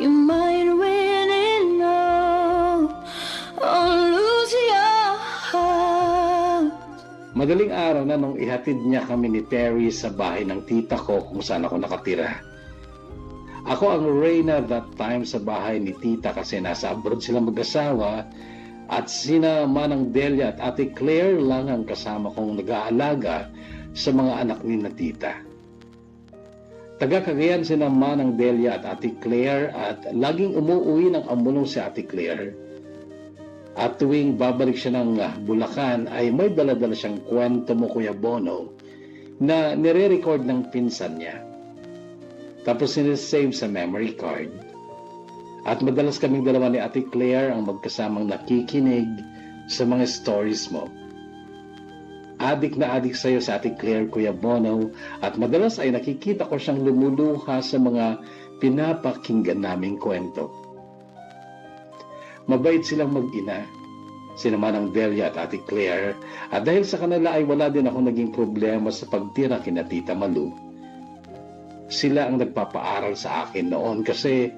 You might win it all or lose your heart. Madaling araw na nung ihatid niya kami ni Terry sa bahay ng tita ko kung saan ako nakatira. Ako ang reyna that time sa bahay ni tita kasi nasa abroad sila mag-asawa at sina Manang Delia at Ate Claire lang ang kasama kong nag-aalaga sa mga anak ni na tita. Taga-Cagayan sina Manang Delia at Ate Claire at laging umuwi ng Amulong si Ate Claire. At tuwing babalik siya ng Bulacan ay may dala-dala siyang kwento mo Kuya Bono na nire-record ng pinsan niya. Tapos sinisave sa memory card. At madalas kaming dalawa ni Ate Claire ang magkasamang nakikinig sa mga stories mo. Adik na adik sa'yo sa Ate Claire, Kuya Bono, at madalas ay nakikita ko siyang lumuluha sa mga pinapakinggan naming kwento. Mabait silang mag-ina, sina Manang Delia at Ate Claire, at dahil sa kanila ay wala din ako naging problema sa pagtira kina Tita Malu. Sila ang nagpapaaral sa akin noon kasi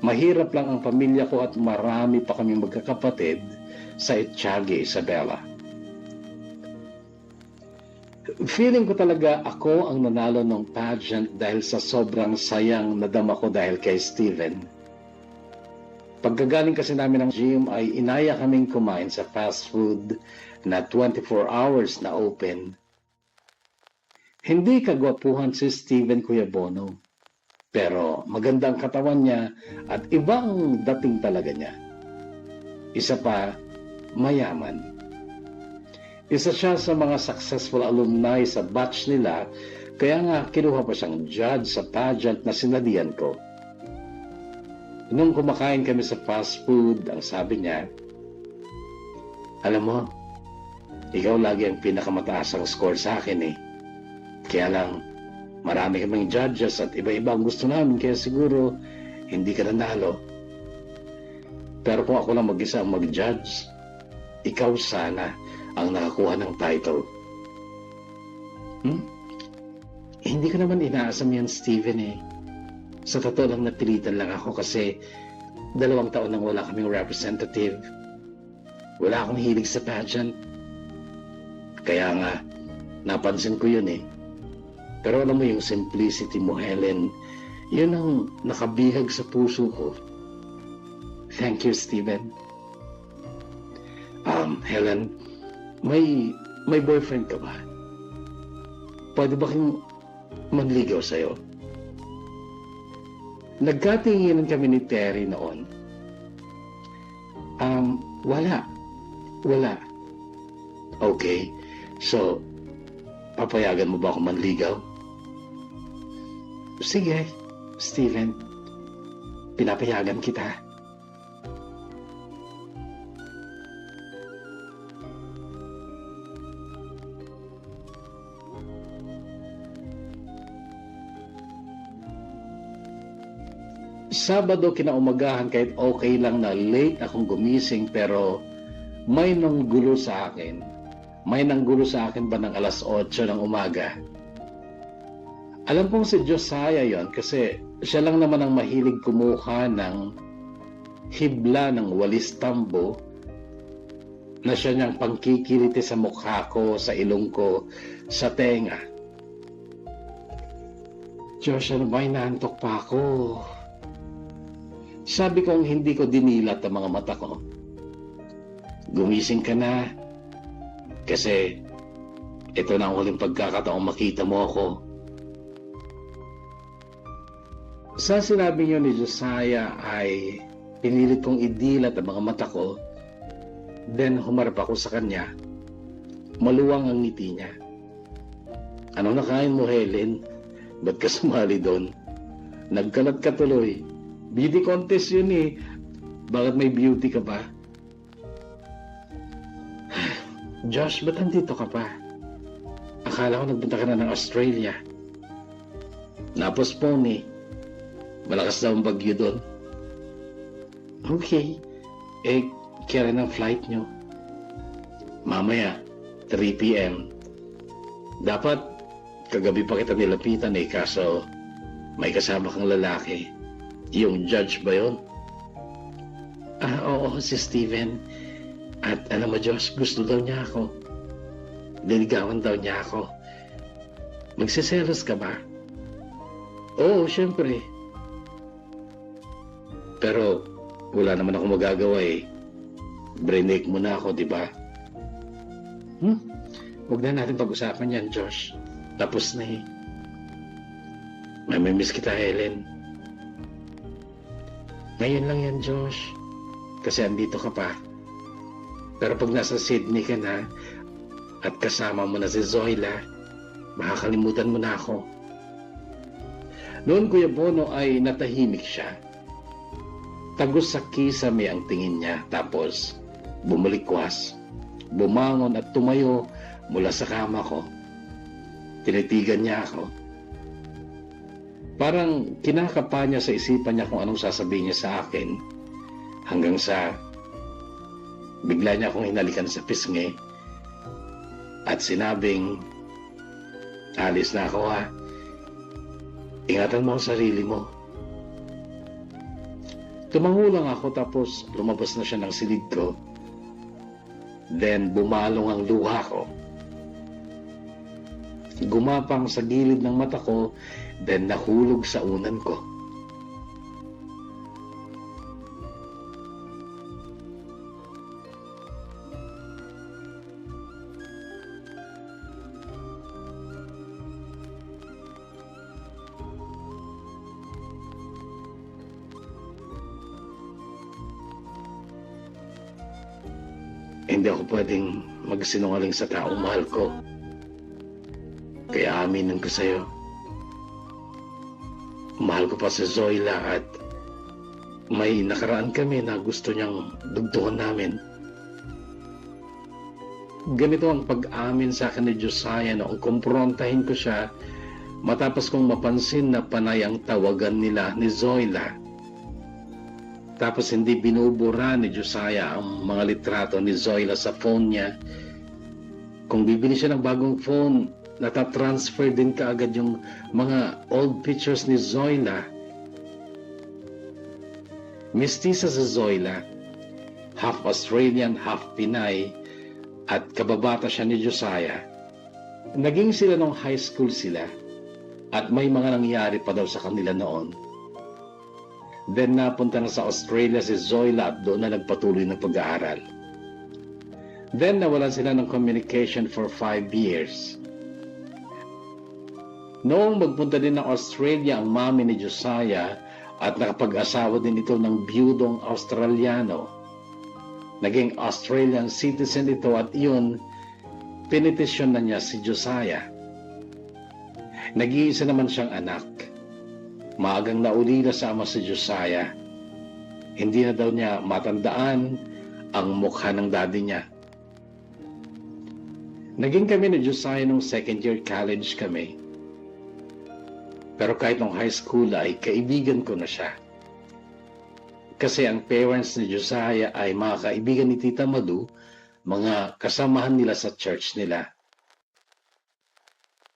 mahirap lang ang pamilya ko at marami pa kaming magkakapatid sa Etiague, Isabela. Feeling ko talaga ako ang nanalo ng pageant dahil sa sobrang sayang nadama ko dahil kay Steven. Pagkagaling kasi namin ng gym ay inaya kaming kumain sa fast food na 24 hours na open. Hindi kagwapuhan si Steven, Kuya Bono, pero maganda ang katawan niya at ibang dating talaga niya. Isa pa, mayaman. Isa siya sa mga successful alumni sa batch nila, kaya nga kinuha pa siyang judge sa pageant na sinalian ko. Nung kumakain kami sa fast food, ang sabi niya, "Alam mo, ikaw lagi ang pinakamataas ang score sa akin eh. Kaya lang, marami kaming judges at iba-iba ang gusto namin, kaya siguro hindi ka nanalo. Pero kung ako lang mag-isa ang mag-judge, ikaw sana ang nakakuha ng title." Hindi ko naman inaasam yan, Steven eh. Sa totoo lang napilitan lang ako kasi 2 taon nang wala kaming representative. Wala akong hilig sa pageant. Kaya nga, napansin ko yun eh. Pero alam mo yung simplicity mo, Helen, yun ang nakabihag sa puso ko. Thank you, Steven. Helen, may boyfriend ka ba? Pwede ba kang manligaw sa'yo? Nagkatinginan kami ni Terry noon. Wala. Okay, so, papayagan mo ba ako manligaw? Sige, Steven. Pinapayagan kita. Sabado kinaumagahan kahit okay lang na late akong gumising pero may nanggulo sa akin. May nanggulo sa akin ba ng alas 8 ng umaga? Alam kong si Josiah yon kasi siya lang naman ang mahilig kumuha ng hibla ng walis tambo na siya niyang pangkikiliti sa mukha ko, sa ilong ko, sa tenga. Josh, ano ba, inaantok pa ako? Sabi kong hindi ko dinilat ang mga mata ko. Gumising ka na kasi ito na ang huling pagkakataong makita mo ako. Sa sinabi niyo ni Josiah ay pinilit kong idilat ang mga mata ko, then humarap ako sa kanya. Maluwang ang ngiti niya. Ano nakain mo, Helen? Ba't ka sumali doon? Nagkalat ka tuloy. Beauty contest yun eh. Bakit may beauty ka ba? Josh, ba't nandito ka pa? Akala ko nagpunta ka na ng Australia. Napospone eh. Malakas daw ang bagyo doon. Okay. Kaya rin ang flight nyo. Mamaya, 3 p.m. Dapat, kagabi pa kita nilapitan eh, kaso may kasama kang lalaki. Yung judge ba yun? Oo, si Steven. At alam mo, Diyos, gusto daw niya ako. Liligawan daw niya ako. Magsiselos ka ba? Oo, syempre. Pero wala naman ako magagawa eh. Break mo na ako, di ba? Huwag na natin pag-usapan yan, Josh. Tapos na eh. Mamimiss kita, Helen. Ngayon lang yan, Josh. Kasi andito ka pa. Pero pag nasa Sydney ka na at kasama mo na si Zoila, makakalimutan mo na ako. Noon, Kuya Bono, ay natahimik siya. Tagos sa kisame ang tingin niya. Tapos bumalikwas, bumangon at tumayo mula sa kama ko. Tinitigan niya ako. Parang kinakapa niya sa isipan niya kung anong sasabihin niya sa akin. Hanggang sa bigla niya akong hinalikan sa pisngi at sinabing, alis na ako ha. Ingatan mo ang sarili mo. Tumango lang ako tapos lumabas na siya ng silid ko. Then bumalong ang luha ko. Gumapang sa gilid ng mata ko, then nahulog sa unan ko. Hindi ako pwedeng magsinungaling sa taong mahal ko. Kaya aminin ko sa'yo. Mahal ko pa si Zoila at may nakaraan kami na gusto niyang dugtungan namin. Ganito ang pag-amin sa akin ni Josiah noong kumprontahin ko siya matapos kong mapansin na panay ang tawagan nila ni Zoila. Tapos hindi binubura ni Josiah ang mga litrato ni Zoila sa phone niya. Kung bibili siya ng bagong phone, natatransfer din kaagad yung mga old pictures ni Zoila. Mestiza si Zoila, half Australian, half Pinay, at kababata siya ni Josiah. Naging sila nung high school sila, at may mga nangyari pa daw sa kanila noon. Then napunta na sa Australia si Zoila at doon na nagpatuloy ng pag-aaral. Then nawalan sila ng communication for 5 years. Noong magpunta din ng Australia ang mami ni Josiah at nakapag-asawa din ito ng biyudong Australiano. Naging Australian citizen ito at iyon, pinitisyon na niya si Josiah. Nag-iisa naman siyang anak. Maagang naulila sa ama si Josiah. Hindi na daw niya matandaan ang mukha ng daddy niya. Naging kami ni Josiah nung second year college kami. Pero kahit nung high school ay kaibigan ko na siya. Kasi ang parents ni Josiah ay mga kaibigan ni Tita Madu, mga kasamahan nila sa church nila.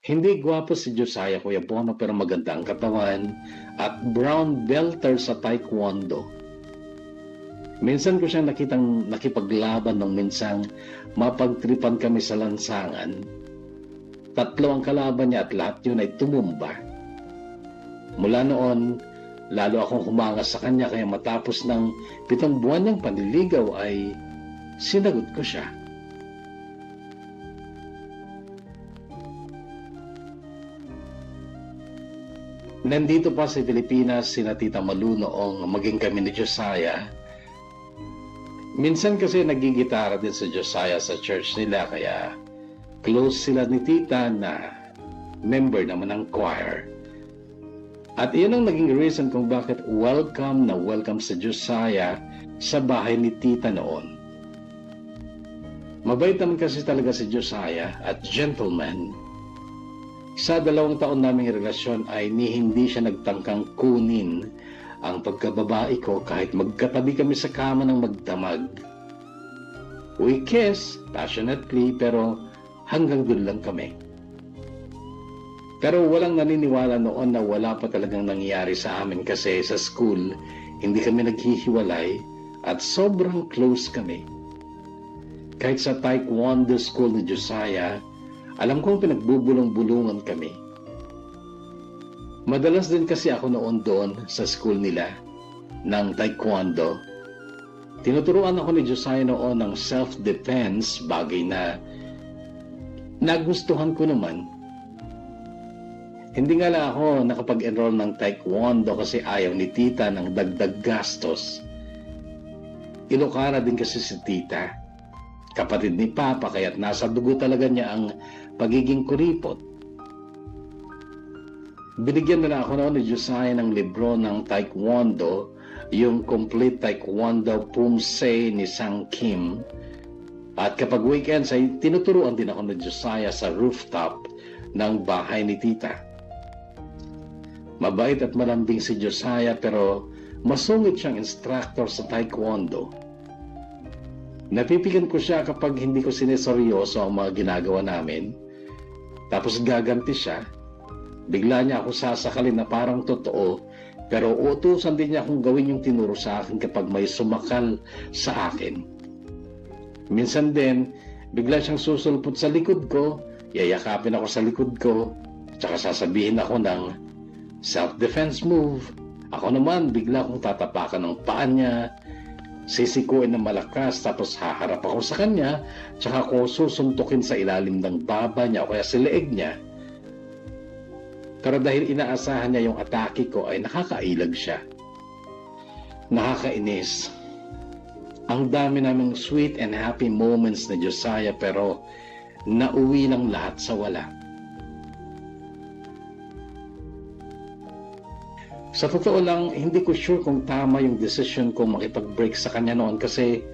Hindi gwapo si Josiah, Kuya Bono, pero maganda ang katawan at brown belter sa taekwondo. Minsan ko siyang nakitang nakipaglaban nung minsang mapagtripan kami sa lansangan. 3 ang kalaban niya at lahat yun ay tumumba. Mula noon, lalo akong humangas sa kanya kaya matapos ng 7 buwan niyang panliligaw ay sinagot ko siya. Nandito pa sa Pilipinas sina Tita Malu noong maging kami ni Josiah. Minsan kasi nagigitara din si Josiah sa church nila kaya close sila ni Tita na member naman ng choir. At iyon ang naging reason kung bakit welcome na welcome si Josiah sa bahay ni Tita noon. Mabait naman kasi talaga si Josiah at gentleman. Sa 2 taon naming relasyon ay hindi siya nagtangkang kunin ang pagkababae ko kahit magkatabi kami sa kama ng magdamag. We kiss passionately pero hanggang doon lang kami. Pero walang naniniwala noon na wala pa talagang nangyayari sa amin kasi sa school, hindi kami naghihiwalay at sobrang close kami. Kahit sa taekwondo school ni Josiah, alam kong pinagbubulong-bulungan kami. Madalas din kasi ako noon doon sa school nila ng taekwondo. Tinuturuan ako ni Josiah noon ng self-defense, bagay na nagustuhan ko naman. Hindi nga lang ako nakapag-enroll ng taekwondo kasi ayaw ni tita ng dagdag gastos. Ilocana din kasi si tita, kapatid ni Papa, kaya't nasa dugo talaga niya ang pagiging kuripot. Binigyan na ako noon ni Josiah ng libro ng taekwondo, yung Complete Taekwondo Pumse ni Sang Kim. At kapag weekends ay tinuturuan din ako ni Josiah sa rooftop ng bahay ni tita. Mabait at malambing si Josiah pero masungit siyang instructor sa taekwondo. Napipigan ko siya kapag hindi ko sineseryoso ang mga ginagawa namin. Tapos gaganti siya. Bigla niya ako sasakalin na parang totoo, pero uutusan din niya akong gawin yung tinuro sa akin kapag may sumakal sa akin. Minsan din, bigla siyang susulpot sa likod ko, yayakapin ako sa likod ko, tsaka sasabihin ako ng self-defense move. Ako naman, bigla akong tatapakan ng paa niya, sisikuin ng malakas, tapos haharap ako sa kanya, tsaka ako susuntukin sa ilalim ng baba niya o kaya sa leeg niya. Pero dahil inaasahan niya yung atake ko, ay nakakailag siya. Nakakainis. Ang dami naming sweet and happy moments ni Josiah, pero nauwi ng lahat sa wala. Sa totoo lang, hindi ko sure kung tama yung decision ko makipag-break sa kanya noon kasi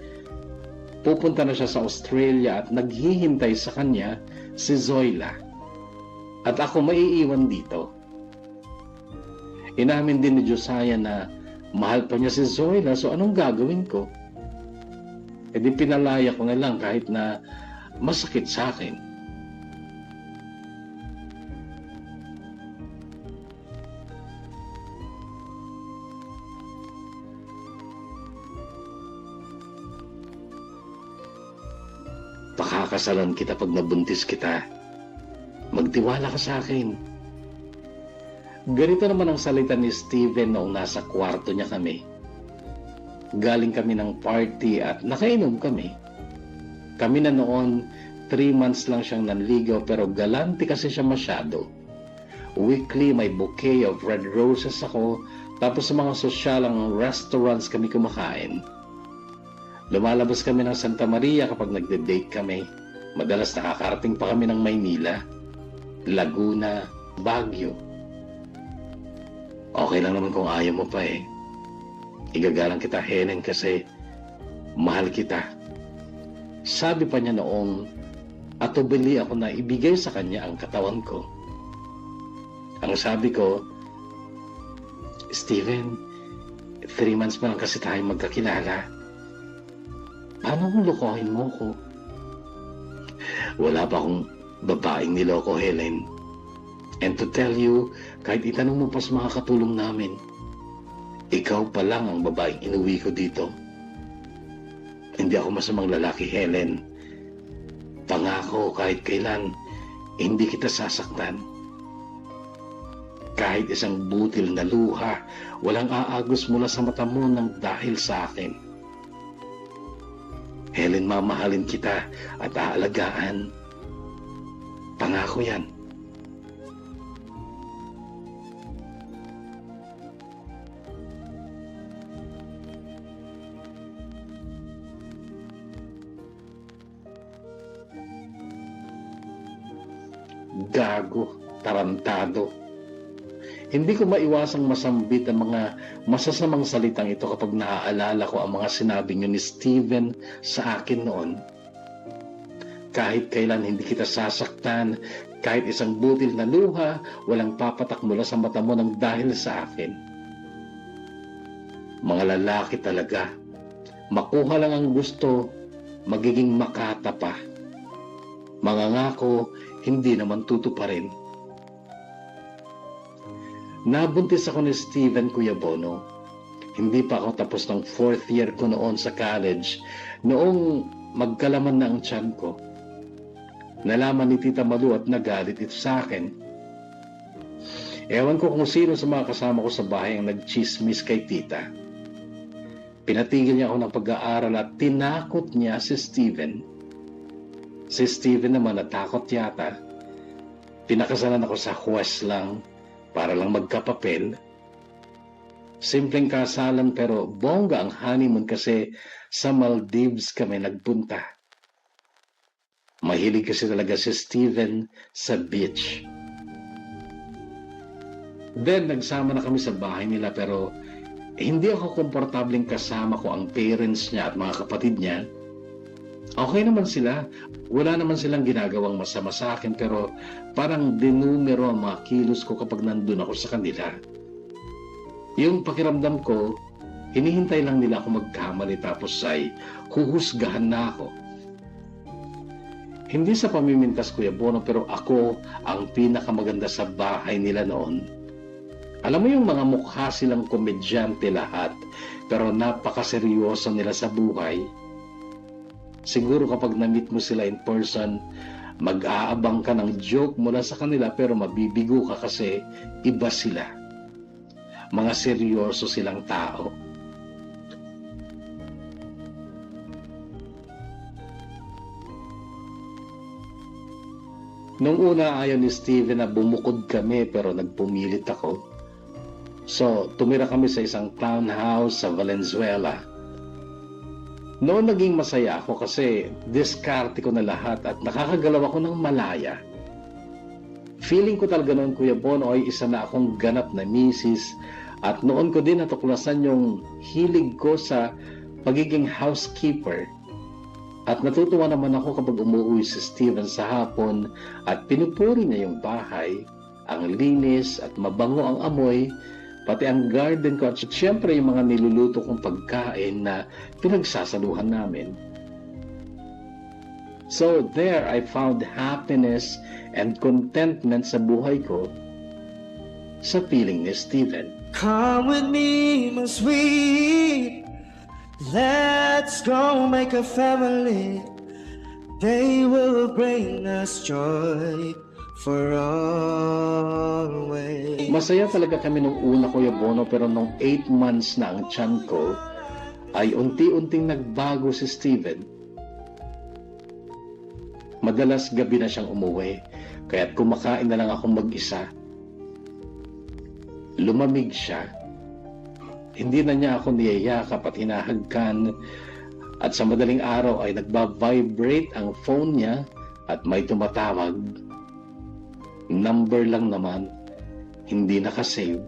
pupunta na siya sa Australia at naghihintay sa kanya si Zoila. At ako maiiwan dito. Inamin din ni Josiah na mahal pa niya si Zoila, so anong gagawin ko? E di pinalaya ko na lang kahit na masakit sa akin. Pakakasalan kita pag nabuntis kita. Magtiwala ka sa akin. Ganito naman ang salita ni Steven noong nasa kwarto niya kami. Galing kami ng party at nakainom kami. Kami na noon, 3 months lang siyang nanligaw pero galante kasi siya masyado. Weekly may bouquet of red roses ako, tapos sa mga sosyalang restaurants kami kumakain. Lumalabas kami ng Santa Maria kapag nagde-date kami. Madalas nakakarating pa kami ng Maynila, Laguna, Baguio. Okay lang naman kung ayaw mo pa eh. Igagalang kita, Helen, kasi mahal kita. Sabi pa niya noong atubili ako na ibigay sa kanya ang katawan ko. Ang sabi ko, Steven, 3 months pa lang kasi tayo magkakilala. Paano kung lokohin mo ko? Wala pa akong babaeng niloko, Helen. And to tell you, kahit itanong mo pa sa mga katulong namin, ikaw pa lang ang babaeng inuwi ko dito. Hindi ako masamang lalaki, Helen. Pangako kahit kailan, hindi kita sasaktan. Kahit isang butil na luha, walang aagos mula sa mata mo ng dahil sa akin. Helen, mamahalin kita at aalagaan. Pangako yan. Gago, tarantado. Hindi ko maiwasang masambit ang mga masasamang salitang ito kapag naaalala ko ang mga sinabi niyo ni Steven sa akin noon. Kahit kailan hindi kita sasaktan, kahit isang butil na luha, walang papatak mula sa mata mo ng dahil sa akin. Mga lalaki talaga, makuha lang ang gusto, magiging makata pa. Mangangako, hindi naman tutuparin. Nabuntis ako ni Steven, Kuya Bono. Hindi pa ako tapos ng 4th year ko noon sa college, noong magkalaman na ang tiyan ko. Nalaman ni Tita Malu at nagalit ito sa akin. Ewan ko kung sino sa mga kasama ko sa bahay ang nagchismis kay Tita. Pinatigil niya ako ng pag-aaral at tinakot niya si Steven. Si Steven naman natakot yata. Pinakasalan ako sa huwes lang para lang magkapapel. Simpleng kasalan pero bongga ang honeymoon kasi sa Maldives kami nagpunta. Mahilig kasi talaga si Steven sa beach. Then nagsama na kami sa bahay nila pero hindi ako komportableng kasama ko ang parents niya at mga kapatid niya. Okay naman sila. Wala naman silang ginagawang masama sa akin pero parang dinumero ang mga kilos ko kapag nandun ako sa kanila. Yung pakiramdam ko, hinihintay lang nila ako magkamali tapos ay huhusgahan na ako. Hindi sa pamimintas, Kuya Bono, pero ako ang pinakamaganda sa bahay nila noon. Alam mo yung mga mukha silang komedyante lahat, pero napakaseryoso nila sa buhay. Siguro kapag na-meet mo sila in person, mag-aabang ka ng joke mula sa kanila pero mabibigo ka kasi iba sila. Mga seryoso silang tao. Nung una ayaw ni Steven na bumukod kami pero nagpumilit ako. So, tumira kami sa isang townhouse sa Valenzuela. Noon naging masaya ako kasi diskarte ko na lahat at nakakagalaw ako ng malaya. Feeling ko talaga noon, Kuya Bono, ay isa na akong ganap na misis at noon ko din natuklasan yung hilig ko sa pagiging housekeeper. At natutuwa naman ako kapag umuwi si Steven sa hapon at pinupuri niya yung bahay, ang linis at mabango ang amoy, pati ang garden ko at siyempre yung mga niluluto kong pagkain na pinagsasaluhan namin. So there I found happiness and contentment sa buhay ko sa piling ni Steven. Come with me, my sweet. Let's go make a family. They will bring us joy for always. Masaya talaga kami nung una, Kuya Bono, pero nung 8 months na ang tiyan ko, ay unti-unting nagbago si Steven. Madalas gabi na siyang umuwi, kaya't kumakain na lang akong mag-isa. Lumamig siya. Hindi na niya ako niyayakap at hinahagkan at sa madaling araw ay nagba-vibrate ang phone niya at may tumatawag. Number lang naman, hindi nakasave.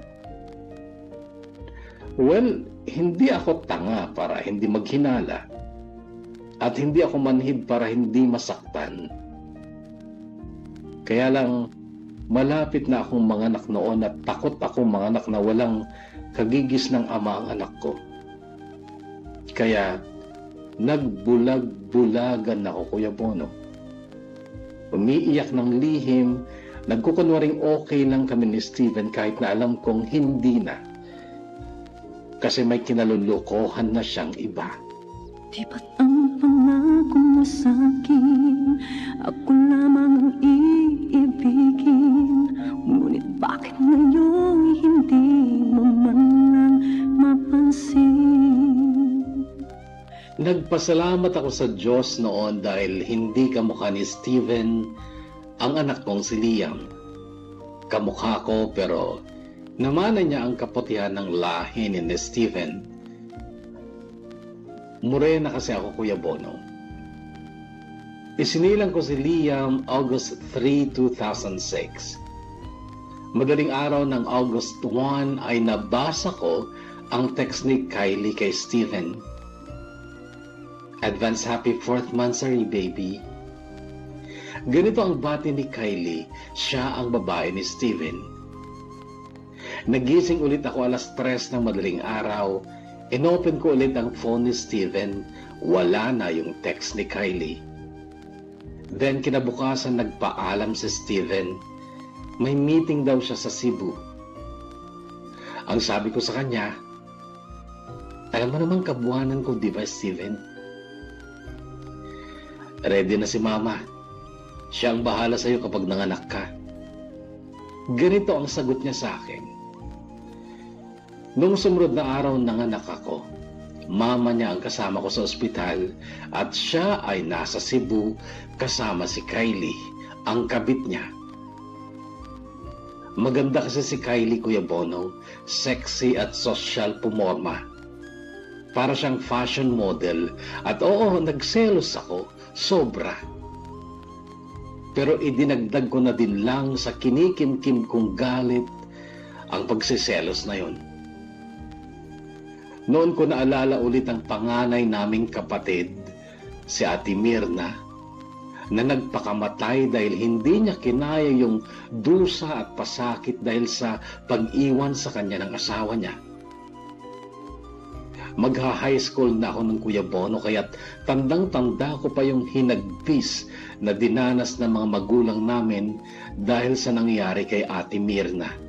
Well, hindi ako tanga para hindi maghinala at hindi ako manhid para hindi masaktan. Kaya lang, malapit na akong manganak noon at takot akong manganak na walang kagigis ng ama ang anak ko. Kaya, nagbulag-bulagan ako, Kuya Bono. Umiiyak ng lihim, nagkukunwaring okay lang kami ni Steven kahit na alam kong hindi na. Kasi may kinalulukohan na siyang iba. Di ba't ang pangako mo sa'kin, ako lamang ang iibigin? Ngunit bakit ngayon hindi mo man lang mapansin? Nagpasalamat ako sa Diyos noon dahil hindi kamukha ni Steven ang anak kong si Liam. Kamukha ko pero namana niya ang kaputihan ng lahi ni Steven. Morena kasi ako, Kuya Bono. Isinilang ko si Liam August 3, 2006. Madaling araw ng August 1 ay nabasa ko ang text ni Kylie kay Steven. Advance happy 4th monthsary, baby. Ganito ang bati ni Kylie, siya ang babae ni Steven. Nagising ulit ako alas 3 ng madaling araw. Inopen ko ulit ang phone ni Steven. Wala na yung text ni Kylie. Then kinabukasan nagpaalam si Steven. May meeting daw siya sa Cebu. Ang sabi ko sa kanya, alam mo naman kabuhanan ko, di ba, Steven? Ready na si Mama. Siya ang bahala sa'yo kapag nanganak ka. Ganito ang sagot niya sa akin. Nung sumunod na araw nanganak ako, Mama niya ang kasama ko sa ospital at siya ay nasa Cebu kasama si Kylie, ang kabit niya. Maganda kasi si Kylie, Kuya Bono, sexy at social pumorma. Para siyang fashion model at oo, nagselos ako, sobra. Pero idinagdag ko na din lang sa kinikim-kim kong galit ang pagsiselos na yon. Noon ko naalala ulit ang panganay naming kapatid, si Ate Mirna, na nagpakamatay dahil hindi niya kinaya yung dusa at pasakit dahil sa pag-iwan sa kanya ng asawa niya. Magha-high school na ako ng Kuya Bono, kaya't tandang-tanda ko pa yung hinagpis na dinanas ng mga magulang namin dahil sa nangyari kay Ate Mirna.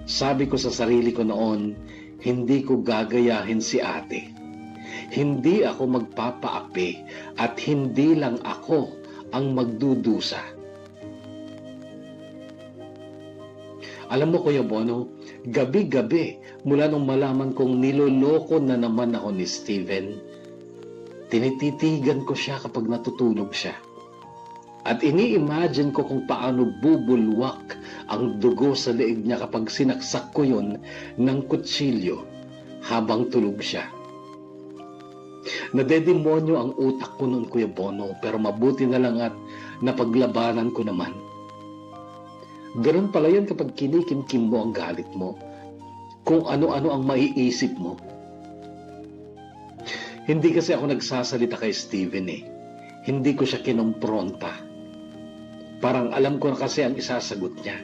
Sabi ko sa sarili ko noon, hindi ko gagayahin si ate. Hindi ako magpapaapi at hindi lang ako ang magdudusa. Alam mo, Kuya Bono, gabi-gabi mula nung malaman kong niloloko na naman ako ni Steven, tinititigan ko siya kapag natutulog siya. At ini-imagine ko kung paano bubulwak ang dugo sa leeg niya kapag sinaksak ko yun ng kutsilyo habang tulog siya. Nadedemonyo ang utak ko noon, Kuya Bono, pero mabuti na lang at napaglabanan ko naman. Ganun pala yan kapag kinikim-kim mo ang galit mo, kung ano-ano ang maiisip mo. Hindi kasi ako nagsasalita kay Steven eh. Hindi ko siya kinompronta. Parang alam ko na kasi ang isasagot niya.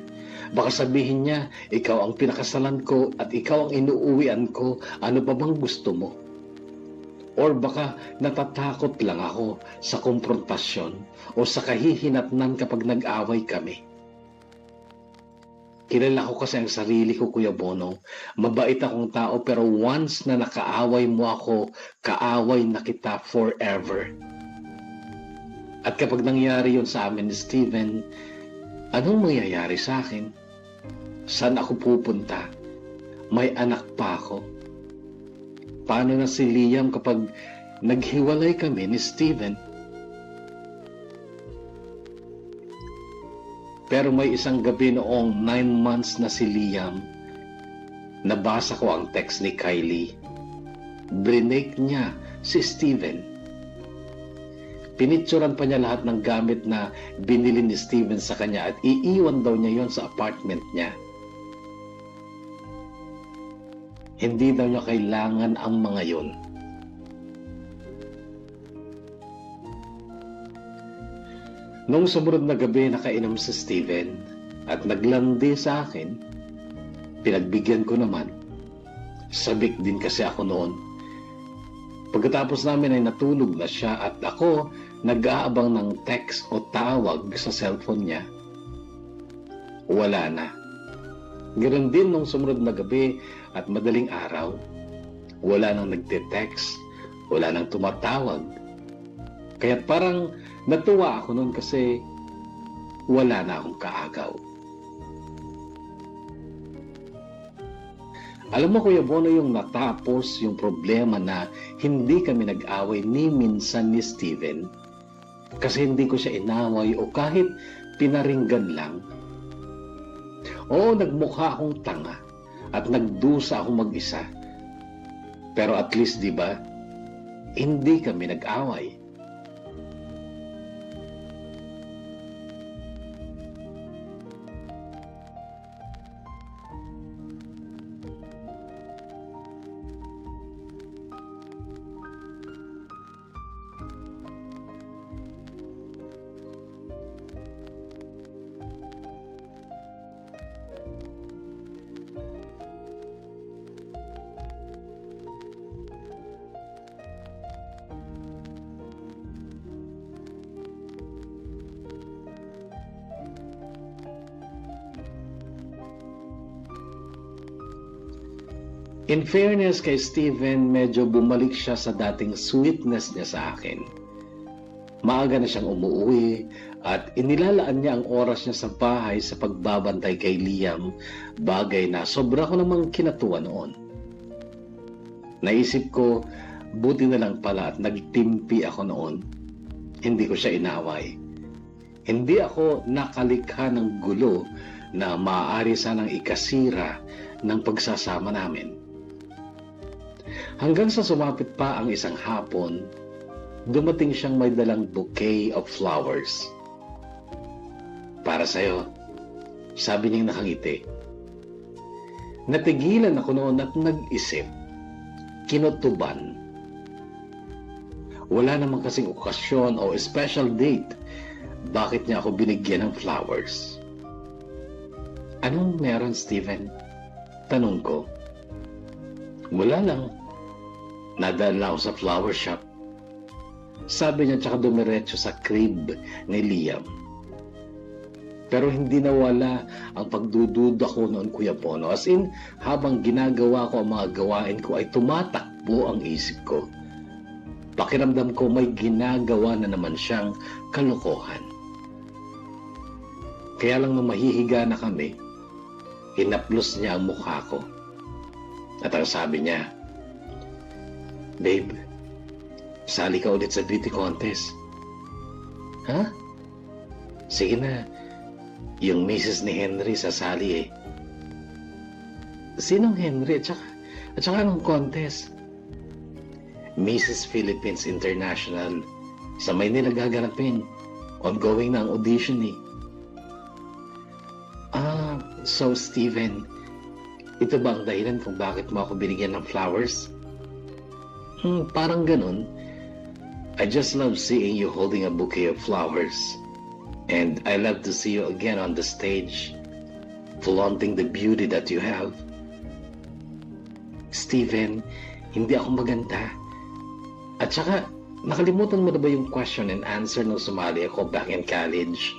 Baka sabihin niya, ikaw ang pinakasalan ko at ikaw ang inuuwian ko, ano pa bang gusto mo? Or baka natatakot lang ako sa konfrontasyon o sa kahihinatnan kapag nag-away kami. Kilala ko kasi ang sarili ko, Kuya Bono. Mabait akong tao pero once na nakaaway mo ako, kaaway na kita forever. At kapag nangyari yun sa amin ni Steven, anong mangyayari sa akin? Saan ako pupunta? May anak pa ako. Paano na si Liam kapag naghiwalay kami ni Steven? Pero may isang gabi noong 9 months na si Liam, nabasa ko ang text ni Kylie. Brinake niya si Steven. Pinitsuran pa niya lahat ng gamit na binili ni Steven sa kanya at iiwan daw niya yon sa apartment niya. Hindi daw niya kailangan ang mga yon. Noong sumunod na gabi, nakainom si Steven at naglandi sa akin. Pinagbigyan ko naman. Sabik din kasi ako noon. Pagkatapos namin ay natulog na siya at ako nag-aabang ng text o tawag sa cellphone niya. Wala na. Ganoon din nung sumunod na gabi at madaling araw. Wala nang nagte-text, wala nang tumatawag. Kaya parang natuwa ako noon kasi wala na akong kaagaw. Alam mo, Kuya Bono, yung natapos yung problema na hindi kami nag-away ni minsan ni Steven kasi hindi ko siya inaway o kahit pinaringgan lang. Oo, nagmukha akong tanga at nagdusa akong mag-isa. Pero at least, di ba, hindi kami nag-away. In fairness kay Steven, medyo bumalik siya sa dating sweetness niya sa akin. Maaga na siyang umuwi at inilalaan niya ang oras niya sa bahay sa pagbabantay kay Liam, bagay na sobra ko namang kinatuwa noon. Naisip ko, buti na lang pala at nagtimpi ako noon. Hindi ko siya inaway. Hindi ako nakalikha ng gulo na maaari sanang ikasira ng pagsasama namin. Hanggang sa sumapit pa ang isang hapon, dumating siyang may dalang bouquet of flowers. Para sa'yo, sabi niyang nakangiti. Natigilan ako noon at nag-isip, kinutuban. Wala naman kasing okasyon o special date, bakit niya ako binigyan ng flowers? Anong meron, Steven? Tanong ko. Wala lang. Nadaan lang ako sa flower shop. Sabi niya tsaka dumiretso sa crib ni Liam. Pero hindi nawala ang pagdududa ko noon, Kuya Bono. As in, habang ginagawa ko ang mga gawain ko ay tumatakbo ang isip ko. Pakiramdam ko may ginagawa na naman siyang kalokohan. Kaya lang nung mahihiga na kami, hinaplos niya ang mukha ko. At ang sabi niya, "Babe, sali ka ulit sa beauty contest." Ha? Sige na. Yung Mrs. ni Henry sasali eh. Sinong Henry? At saka anong contest? Mrs. Philippines International. Sa Maynila gaganapin. Ongoing na ang audition eh. So Steven, ito ba ang dahilan kung bakit mo ako binigyan ng flowers? Parang ganun. I just love seeing you holding a bouquet of flowers. And I love to see you again on the stage, flaunting the beauty that you have. Steven, hindi ako maganda. At saka, nakalimutan mo na ba yung question and answer nung sumali ako back in college?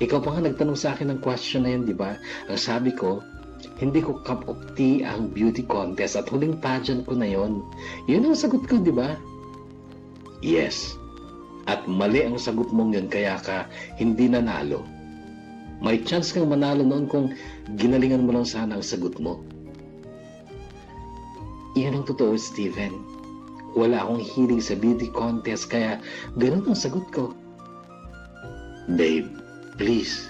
Ikaw pa nga nagtanong sa akin ng question na yun, di ba? Ang sabi ko, hindi ko cup of tea ang beauty contest at huling pageant ko na yun. Yun ang sagot ko, di ba? Yes. At mali ang sagot mong yun kaya ka hindi nanalo. May chance kang manalo noon kung ginalingan mo lang sana ang sagot mo. Iyan ang totoo, Steven. Wala akong hiling sa beauty contest kaya ganun ang sagot ko. Babe, please,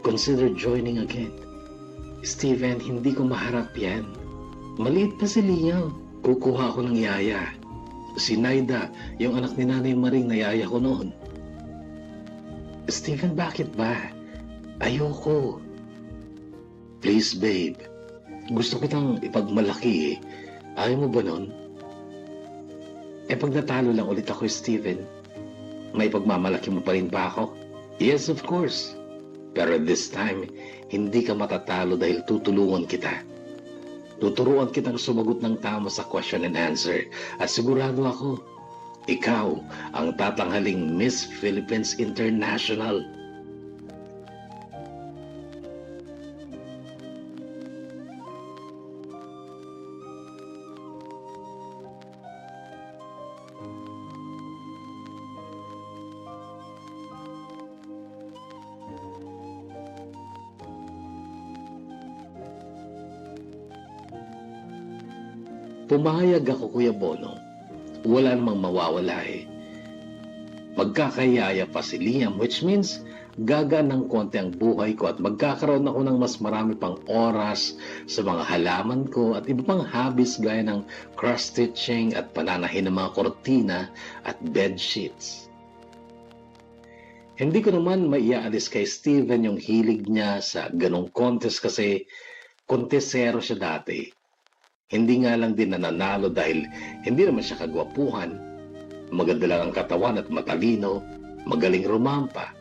consider joining again. Steven, hindi ko maharap yan. Maliit pa si Liam. Kukuha ako ng yaya. Si Naida, yung anak ni Nanay Maring na yaya ko noon. Steven, bakit ba? Ayoko. Please, babe. Gusto kitang ipagmalaki eh. Ayaw mo ba nun? Pag natalo lang ulit ako, Steven, may pagmamalaki mo pa rin ba ako? Yes, of course. Pero this time, hindi ka matatalo dahil tutulungan kita. Tuturuan kitang sumagot ng tama sa question and answer. At sigurado ako, ikaw ang tatanghaling Miss Philippines International. Pumayag ako, Kuya Bono. Wala namang mawawala eh. Magkakayaya pa si Liam, which means gagaan ng konti ang buhay ko at magkakaroon ako ng mas marami pang oras sa mga halaman ko at iba pang hobbies gaya ng cross-stitching at pananahin ng mga kortina at bed sheets. Hindi ko naman maiaalis kay Steven yung hilig niya sa ganong contest kasi kontesero siya dati. Hindi nga lang din nananalo dahil hindi naman siya kagwapuhan. Maganda lang ang katawan at matalino, magaling rumampa.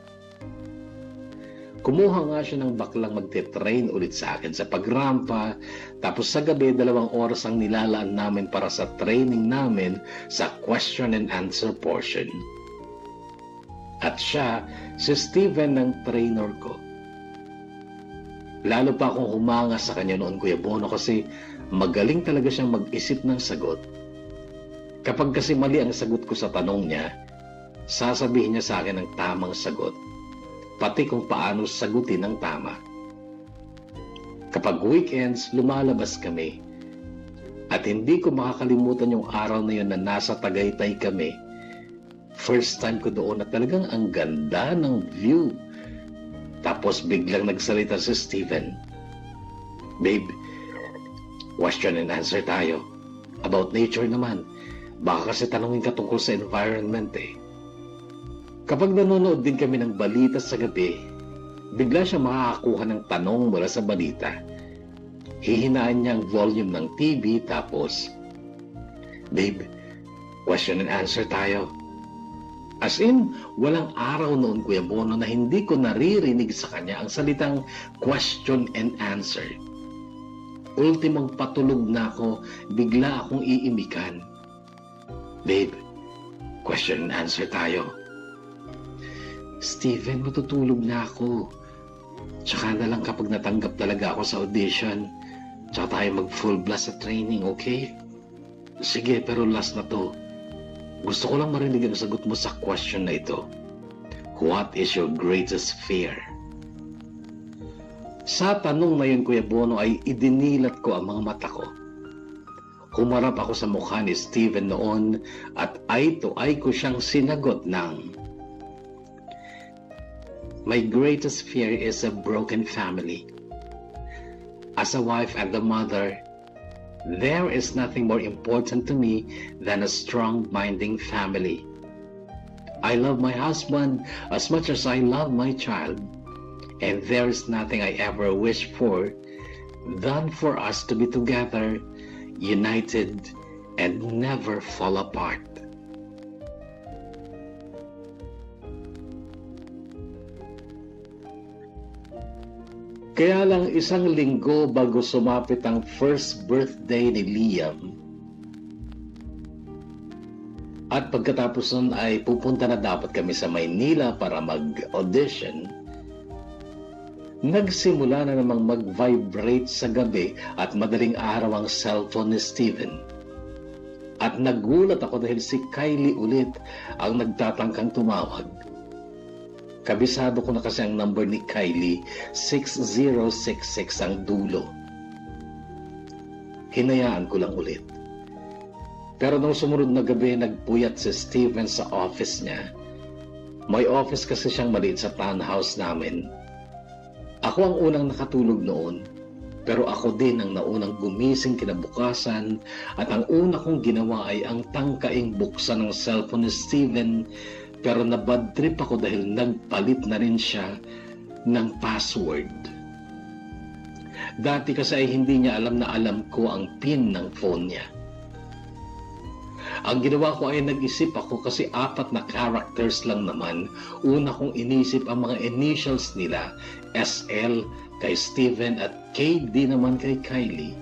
Kumuha nga siya ng baklang magte-train ulit sa akin sa pagrampa, tapos sa gabi 2 oras ang nilalaan namin para sa training namin sa question and answer portion. At siya, si Steven ng trainer ko. Lalo pa akong humanga sa kanya noon, Kuya Bono, kasi Magaling talaga siyang mag-isip ng sagot. Kapag kasi mali ang sagot ko sa tanong niya, sasabihin niya sa akin ang tamang sagot, pati kung paano sagutin ng tama. Kapag weekends, lumalabas kami. At hindi ko makakalimutan yung araw na yun na nasa Tagaytay kami. First time ko doon na talagang ang ganda ng view. Tapos biglang nagsalita si Steven. Babe, question and answer tayo. About nature naman. Baka kasi tanungin ka tungkol sa environment eh. Kapag nanonood din kami ng balita sa gabi, bigla siya makakakuha ng tanong mula sa balita. Hihinaan niya ang volume ng TV tapos, babe, question and answer tayo. As in, walang araw noon, Kuya Bono, na hindi ko naririnig sa kanya ang salitang question and answer. Ultimong patulog na ako, bigla akong iimikan. Babe, question and answer tayo. Steven, matutulog na ako. Tsaka na lang kapag natanggap talaga ako sa audition. Tsaka tayo mag-full blast sa training, okay? Sige, pero last na to. Gusto ko lang marinig ang sagot mo sa question na ito. What is your greatest fear? Sa tanong na yun, Kuya Bono, ay idinilat ko ang mga mata ko. Humarap ako sa mukha ni Steven noon at eye to eye ko siyang sinagot ng, my greatest fear is a broken family. As a wife and a mother, there is nothing more important to me than a strong binding family. I love my husband as much as I love my child, and there is nothing I ever wish for than for us to be together, united, and never fall apart. Kaya lang isang linggo bago sumapit ang first birthday ni Liam, at pagkatapos nun ay pupunta na dapat kami sa Maynila para mag-audition, nagsimula na namang mag-vibrate sa gabi at madaling araw ang cellphone ni Steven. At nagulat ako dahil si Kylie ulit ang nagtatangkang tumawag. Kabisado ko na kasi ang number ni Kylie, 6066 ang dulo. Hinayaan ko lang ulit. Pero nung sumunod na gabi, nagpuyat si Steven sa office niya. May office kasi siyang maliit sa townhouse namin. Ako ang unang nakatulog noon, pero ako din ang naunang gumising kinabukasan at ang una kong ginawa ay ang tangkaing buksan ng cellphone ni Steven. Pero na-bad trip ako dahil nagpalit na rin siya ng password. Dati kasi ay hindi niya alam na alam ko ang PIN ng phone niya. Ang ginawa ko ay nag-isip ako kasi 4 na characters lang naman. Una kong inisip ang mga initials nila, SL kay Steven at KD naman kay Kylie.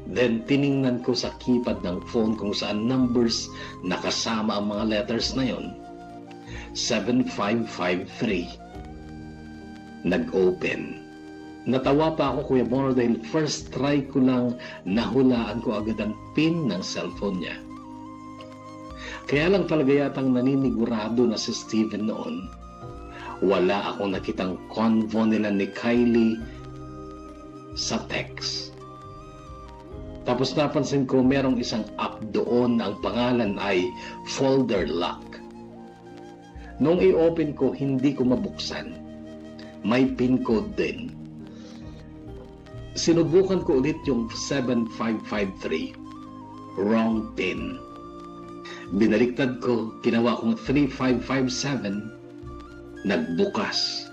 Then tiningnan ko sa keypad ng phone kung saan numbers nakasama ang mga letters na yon. 7553. Nag-open. Natawa pa ako, Kuya Bono, dahil first try ko lang nahulaan ko agad ang PIN ng cellphone niya. Kaya lang talaga yatang naninigurado na si Steven noon. Wala akong nakitang convo nila ni Kylie sa text. Tapos napansin ko merong isang app doon na ang pangalan ay Folder Lock. Nung i-open ko, hindi ko mabuksan. May PIN code din. Sinubukan ko ulit yung 7553. Wrong PIN. Binaliktad ko, ginawa kong 3557. Nagbukas.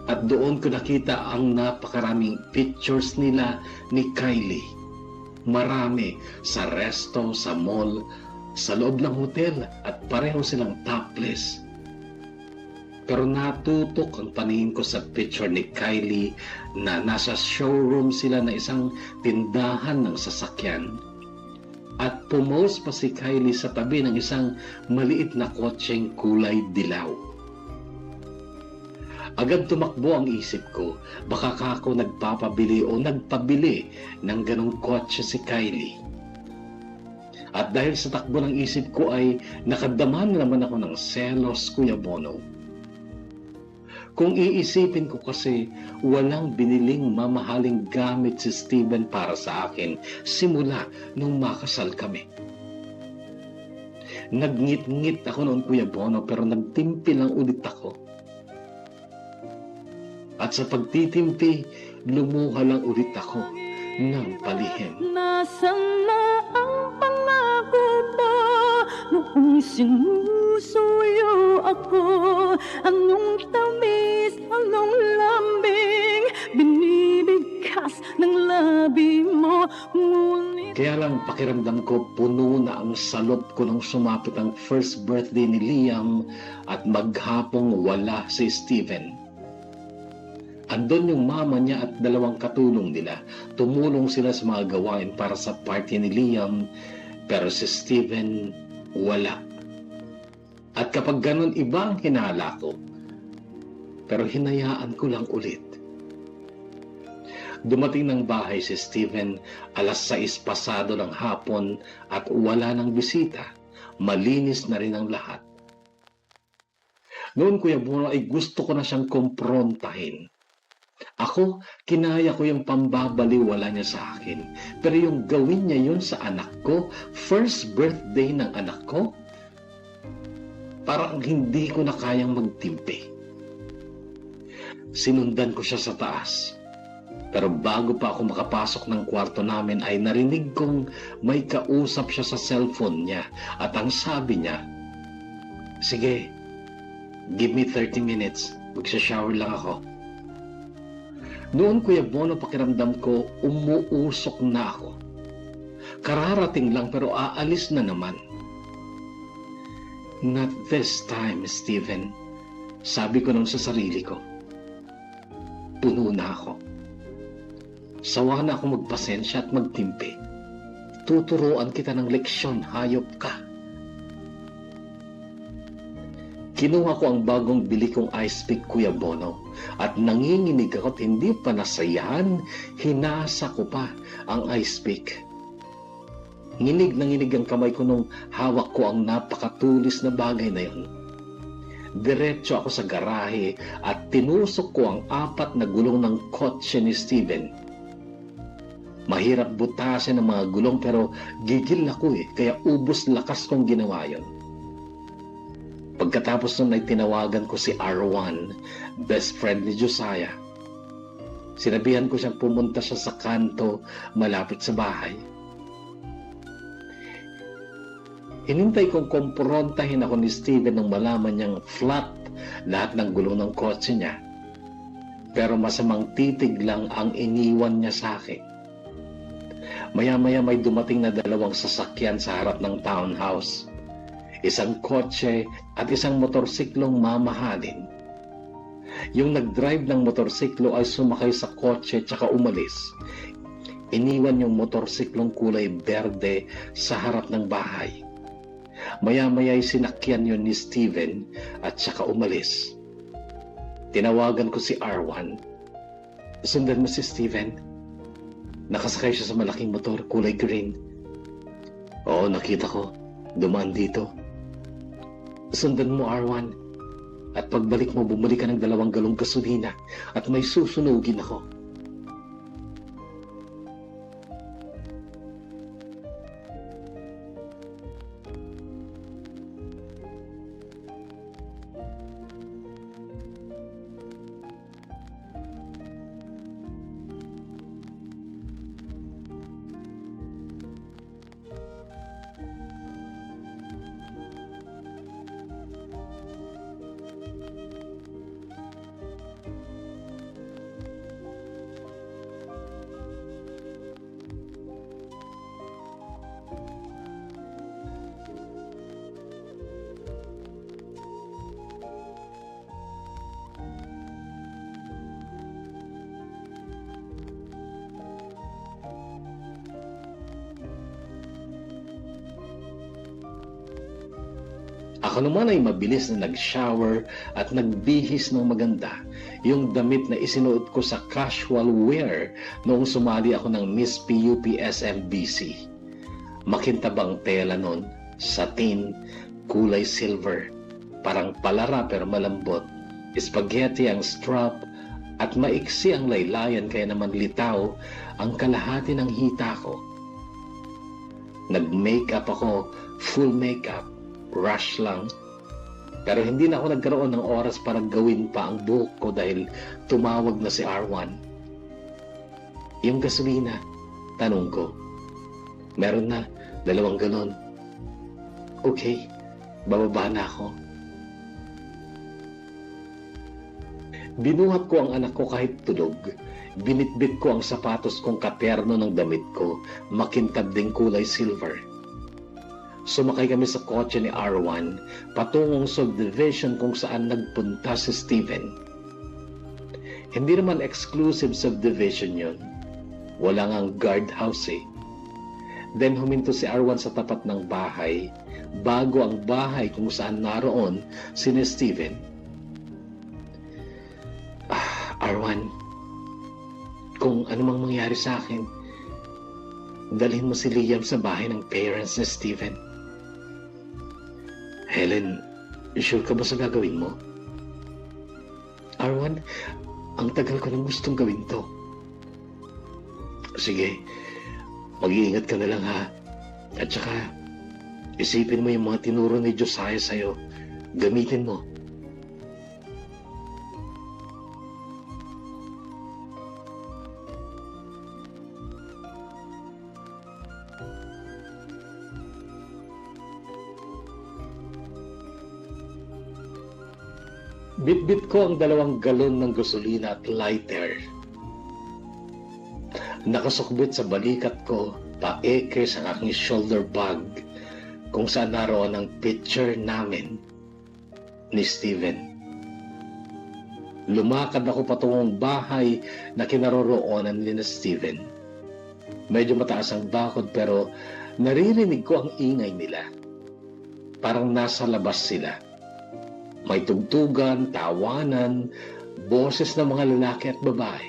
At doon ko nakita ang napakaraming pictures nila ni Kylie. Marami sa resto, sa mall, sa loob ng hotel at pareho silang topless. Pero natutok ang paningin ko sa picture ni Kylie na nasa showroom sila na isang tindahan ng sasakyan. At pumost pa si Kylie sa tabi ng isang maliit na kotseng kulay dilaw. Agad tumakbo ang isip ko, baka ka ako nagpapabili o nagpabili ng ganong kotse si Kylie. At dahil sa takbo ng isip ko ay nakadama na naman ako ng selos, Kuya Bono. Kung iisipin ko kasi, walang biniling mamahaling gamit si Steven para sa akin simula nung makasal kami. Nagngit-ngit ako noon, Kuya Bono, pero nagtimpi lang ulit ako. At sa pagtitimpi, lumuha lang ulit ako ng palihim. Nasaan na ang pangako mo noong sinusuyo ako? Anong tamis, anong lambing binibigkas ng labi mo? Ngunit Kaya lang pakiramdam ko puno na ang salot ko nang sumapit ang first birthday ni Liam at maghapong wala si Steven. Andon yung mama niya at dalawang katulong nila. Tumulong sila sa mga gawain para sa party ni Liam, pero si Steven wala. At kapag ganun, iba ang hinala ko. Pero hinayaan ko lang ulit. Dumating ng bahay si Steven, 6:00 pasado ng hapon at wala ng bisita. Malinis na rin ang lahat. Noon, Kuya Bono, ay gusto ko na siyang kumprontahin. Ako, kinaya ko yung pambabaliwala niya sa akin. Pero yung gawin niya yun sa anak ko, first birthday ng anak ko, parang hindi ko na kayang magtimpi. Sinundan ko siya sa taas. Pero bago pa ako makapasok ng kwarto namin ay narinig kong may kausap siya sa cellphone niya. At ang sabi niya, "Sige, give me 30 minutes. Magsha-shower lang ako." Noon, Kuya Bono, pakiramdam ko, umuusok na ako. Kararating lang pero aalis na naman. "Not this time, Steven," sabi ko noon sa sarili ko. Puno na ako. Sawa na ako magpasensya at magtimpi. Tuturuan kita ng leksyon, hayop ka. Kinuha ko ang bagong bili kong ice pick, Kuya Bono, at nanginginig ako at hindi pa nasayahan, hinasa ko pa ang ice pick. Nginig na nginig ang kamay ko nung hawak ko ang napakatulis na bagay na yun. Diretso ako sa garahe at tinusok ko ang 4 na gulong ng kotse ni Steven. Mahirap butasin ang mga gulong pero gigil ako kaya ubos lakas kong ginawa yun. Pagkatapos nun ay tinawagan ko si R1, best friend ni Josiah. Sinabihan ko siyang pumunta siya sa kanto malapit sa bahay. Hinintay kong kumprontahin ako ni Steven nang malaman niyang flat lahat ng gulong ng kotse niya. Pero masamang titig lang ang iniwan niya sa akin. Maya-maya may dumating na 2 sasakyan sa harap ng townhouse. Isang kotse at isang motorsiklong mamahalin. Yung nag-drive ng motorsiklo ay sumakay sa kotse tsaka umalis. Iniwan yung motorsiklong kulay berde sa harap ng bahay. Maya-maya ay sinakyan yun ni Steven at tsaka umalis. Tinawagan ko si R1. "Sundan mo si Steven." Nakasakay siya sa malaking motor, kulay green. "Oo, nakita ko. Dumaan dito." "Sundan mo, R1. At pagbalik mo, bumalik ka ng 2 galong gasolina at may susunugin ako." Ako naman ay mabilis na nag-shower at nagbihis ng maganda, yung damit na isinuot ko sa casual wear noong sumali ako ng Miss PUP SMBC. Makintabang tela nun, satin, kulay silver, parang palara pero malambot, spaghetti ang strap at maiksi ang laylayan kaya naman litaw ang kalahati ng hita ko. Nag-makeup ako, full makeup, rush lang. Pero hindi na ako nagkaroon ng oras para gawin pa ang buhok ko dahil tumawag na si R1. Yung gasolina, tanong ko. Meron na, 2 galon. Okay, bababa na ako. Binuhat ko ang anak ko kahit tulog. Binitbit ko ang sapatos kong katerno ng damit ko, makintab ding kulay silver. Sumakay kami sa kotse ni R1 patungong subdivision kung saan nagpunta si Steven. Hindi naman exclusive subdivision yun. Wala ngang guardhouse eh. Then huminto si R1 sa tapat ng bahay bago ang bahay kung saan naroon si Steven. R1, kung anumang mangyari sa akin, dalhin mo si Liam sa bahay ng parents ni Steven. Helen, sure ka ba sa gagawin mo? R1, ang tagal ko nang gustong gawin to. Sige, mag-iingat ka na lang ha. At saka, isipin mo yung mga tinuro ni Josiah sa'yo. Gamitin mo. Bitbit ko ang 2 galon ng gasolina at lighter. Nakasukbit sa balikat ko, paeke sa aking shoulder bag kung saan naroon ang picture namin ni Steven. Lumakad ako patungong bahay na kinaroroonan ni Steven. Medyo mataas ang bakod pero naririnig ko ang ingay nila. Parang nasa labas sila. May tugtugan, tawanan, boses ng mga lalaki at babae.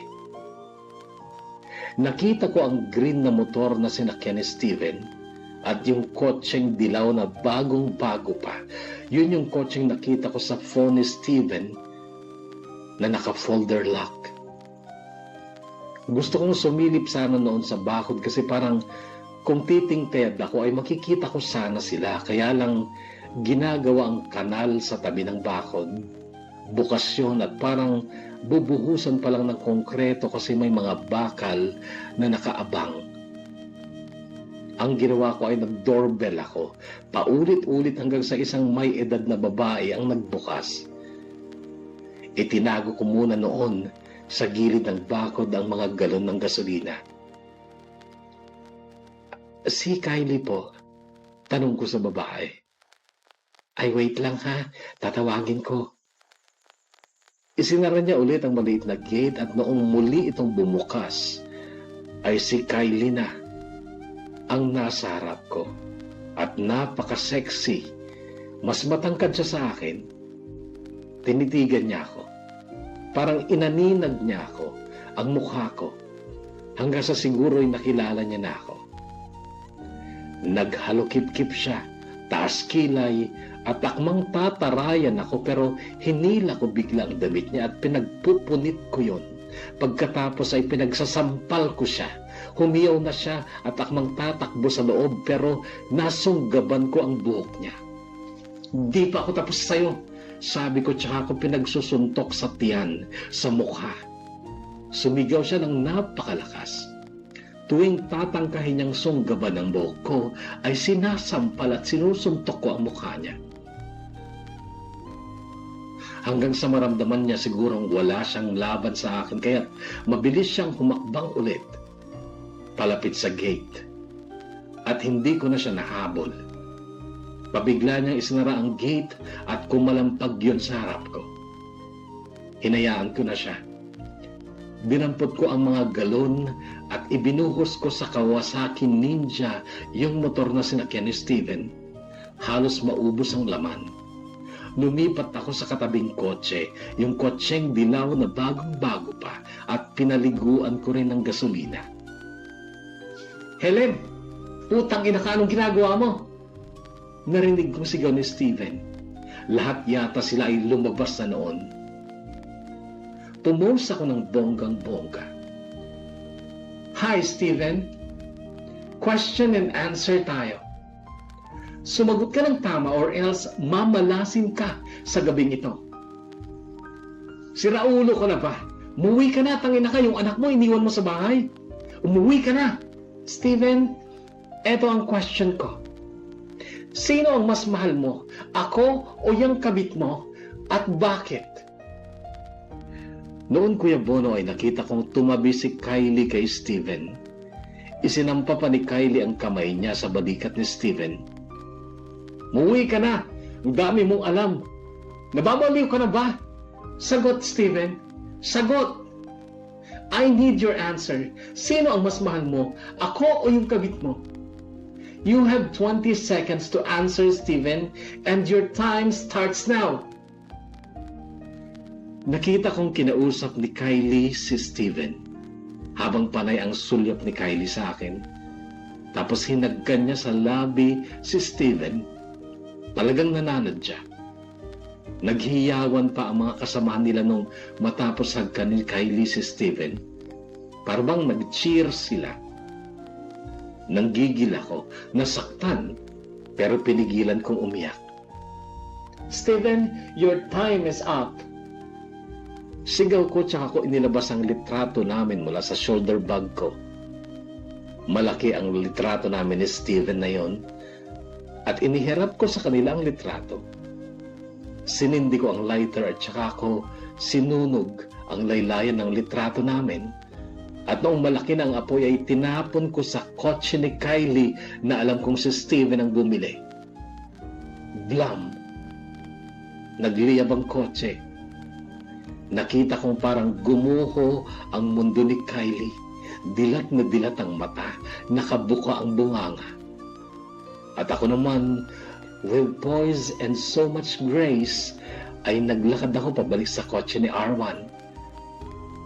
Nakita ko ang green na motor na sinakyan ni Steven at yung kotseng dilaw na bagong-bago pa. Yun yung kotseng nakita ko sa phone ni Steven na naka-folder lock. Gusto kong sumilip sana noon sa bakod kasi parang kung titingted ako ay makikita ko sana sila. Kaya lang ginagawa ang kanal sa tabi ng bakod. Bukas yun at parang bubuhusan pa lang ng konkreto kasi may mga bakal na nakaabang. Ang ginawa ko ay nag-doorbell ako. Paulit-ulit hanggang sa isang may edad na babae ang nagbukas. Itinago ko muna noon sa gilid ng bakod ang mga galon ng gasolina. Si Kylie po, tanong ko sa babae. Ay, wait lang ha, tatawagin ko. Isinara niya ulit ang maliit na gate at noong muli itong bumukas, ay si Kylie na ang nasa harap ko. At napaka-sexy. Mas matangkad siya sa akin. Tinitigan niya ako. Parang inaninag niya ako, ang mukha ko. Hanggang sa siguro'y nakilala niya na ako. Naghalukip-kip siya, taas kilay, at akmang tatarayan ako pero hinila ko bigla ang damit niya at pinagpupunit ko yun. Pagkatapos ay pinagsasampal ko siya. Humiyaw na siya at akmang tatakbo sa loob pero nasunggaban ko ang buhok niya. Di pa ako tapos sa'yo, sabi ko tsaka ako pinagsusuntok sa tiyan, sa mukha. Sumigaw siya ng napakalakas. Tuwing tatangkahin niyang sunggaban ang buhok ko, ay sinasampal at sinusuntok ko ang mukha niya. Hanggang sa maramdaman niya sigurong wala siyang laban sa akin, kaya mabilis siyang humakbang ulit, palapit sa gate. At hindi ko na siya nahabol. Pabigla niyang isinara ang gate at kumalampag yun sa harap ko. Hinayaan ko na siya. Dinampot ko ang mga galon at ibinuhos ko sa Kawasaki Ninja, yung motor na sinakyan ni Steven. Halos maubos ang laman. lumipat ako sa katabing kotse, yung kotseng dilaw na bagong-bago pa, at pinaliguan ko rin ng gasolina. Helen, putang ina ka, anong ginagawa mo? Narinig kong sigaw ni Steven. Lahat yata sila ay lumabas na noon. Pumulsa ako ng bonggang-bongga. Hi, Steven. Question and answer tayo. Sumagot ka ng tama or else mamalasin ka sa gabing ito. Siraulo ko na ba? Umuwi ka na, tangina ka, yung anak mo iniwan mo sa bahay. Umuwi ka na. Steven, eto ang question ko. Sino ang mas mahal mo? Ako o yung kabit mo? At bakit? Noon, Kuya Bono, ay nakita kong tumabi si Kylie kay Steven. Isinampa pa ni Kylie ang kamay niya sa balikat ni Steven. Muwi ka na! Ang dami mong alam! Nababaliw ka na ba? Sagot, Steven! Sagot! I need your answer. Sino ang mas mahal mo? Ako o yung kabit mo? You have 20 seconds to answer, Steven, and your time starts now. Nakita kong kinausap ni Kylie si Steven habang panay ang sulyap ni Kylie sa akin. Tapos hinagkan niya sa labi si Steven. Talagang nananadya. Naghiyawan pa ang mga kasama nila nung matapos hagkan ni Kylie si Steven. Parang nag-cheer sila. Nanggigil ako, nasaktan, pero pinigilan kong umiyak. Steven, your time is up. Sigaw ko, tsaka ko inilabas ang litrato namin mula sa shoulder bag ko. Malaki ang litrato namin ni Steven na yon, at iniharap ko sa kanila ang litrato. Sinindi ko ang lighter at tsaka ko sinunog ang laylayan ng litrato namin. At noong malaki na ang apoy ay tinapon ko sa kotse ni Kylie na alam kong si Steven ang bumili. Blam! Nagliyab ang kotse. Nakita kong parang gumuho ang mundo ni Kylie. Dilat na dilat ang mata, nakabuka ang bunganga. At ako naman, with poise and so much grace, ay naglakad ako pabalik sa kotse ni Arwan.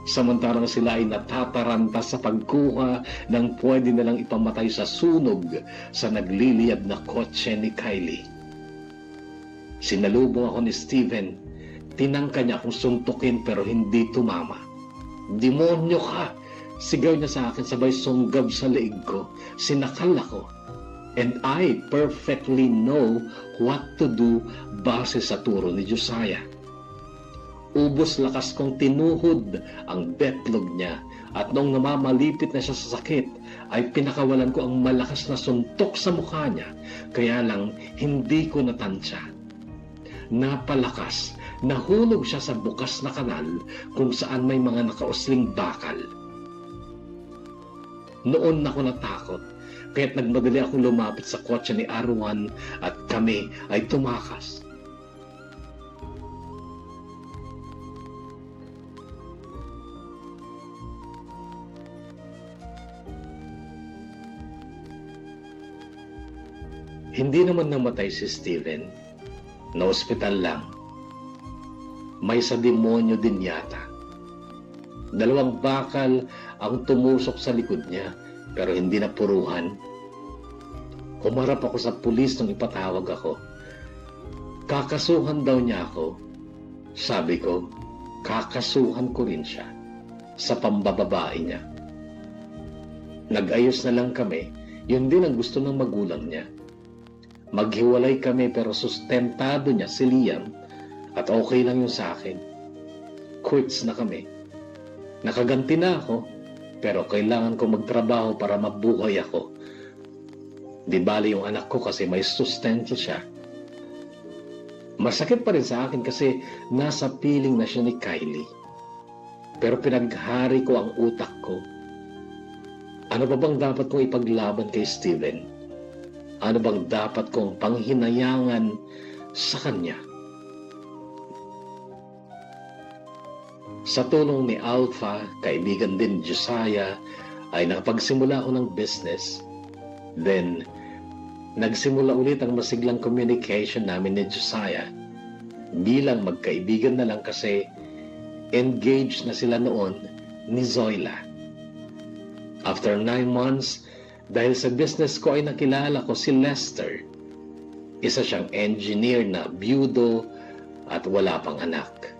Samantarang sila ay natataranta sa pagkuha ng pwede nilang ipamatay sa sunog sa nagliliyab na kotse ni Kylie. Sinalubong ako ni Steven. Tinangka niya akong suntukin pero hindi tumama. Demonyo ka! Sigaw niya sa akin sabay sunggab sa leeg ko. Sinakal ako. And I perfectly know what to do base sa turo ni Josiah. Ubos lakas kong tinuhod ang betlog niya at noong namamalipit na siya sa sakit ay pinakawalan ko ang malakas na suntok sa mukha niya. Kaya lang hindi ko natansya. Napalakas, nahulog siya sa bukas na kanal kung saan may mga nakausling bakal. Noon ako natakot, kaya't nagmadali akong lumapit sa kotse ni Arwan at kami ay tumakas. Hindi naman namatay si Steven. Na ospital lang. May sa demonyo din yata. 2 bakal ang tumusok sa likod niya pero hindi napuruhan. Humarap ako sa pulis nung ipatawag ako. Kakasuhan daw niya ako. Sabi ko, kakasuhan ko rin siya sa pambababae niya. Nag-ayos na lang kami. Yun din ang gusto ng magulang niya. Maghiwalay kami pero sustentado niya si Liam at okay lang yun sa akin. Quits na kami. Nakaganti na ako pero kailangan ko magtrabaho para mabuhay ako. Di bali yung anak ko kasi may sustento siya. Masakit pa rin sa akin kasi nasa piling na siya ni Kylie. Pero pinaghari ko ang utak ko. Ano pa bang dapat kong ipaglaban kay Steven? Ano bang dapat kong panghinayangan sa kanya? Sa tulong ni Alpha, kaibigan din Josiah, ay nakapagsimula ako ng business. Then, nagsimula ulit ang masiglang communication namin ni Josiah. bilang magkaibigan na lang kasi engaged na sila noon ni Zoila. After 9 months, dahil sa business ko ay nakilala ko si Lester. Isa siyang engineer na byudo at wala pang anak.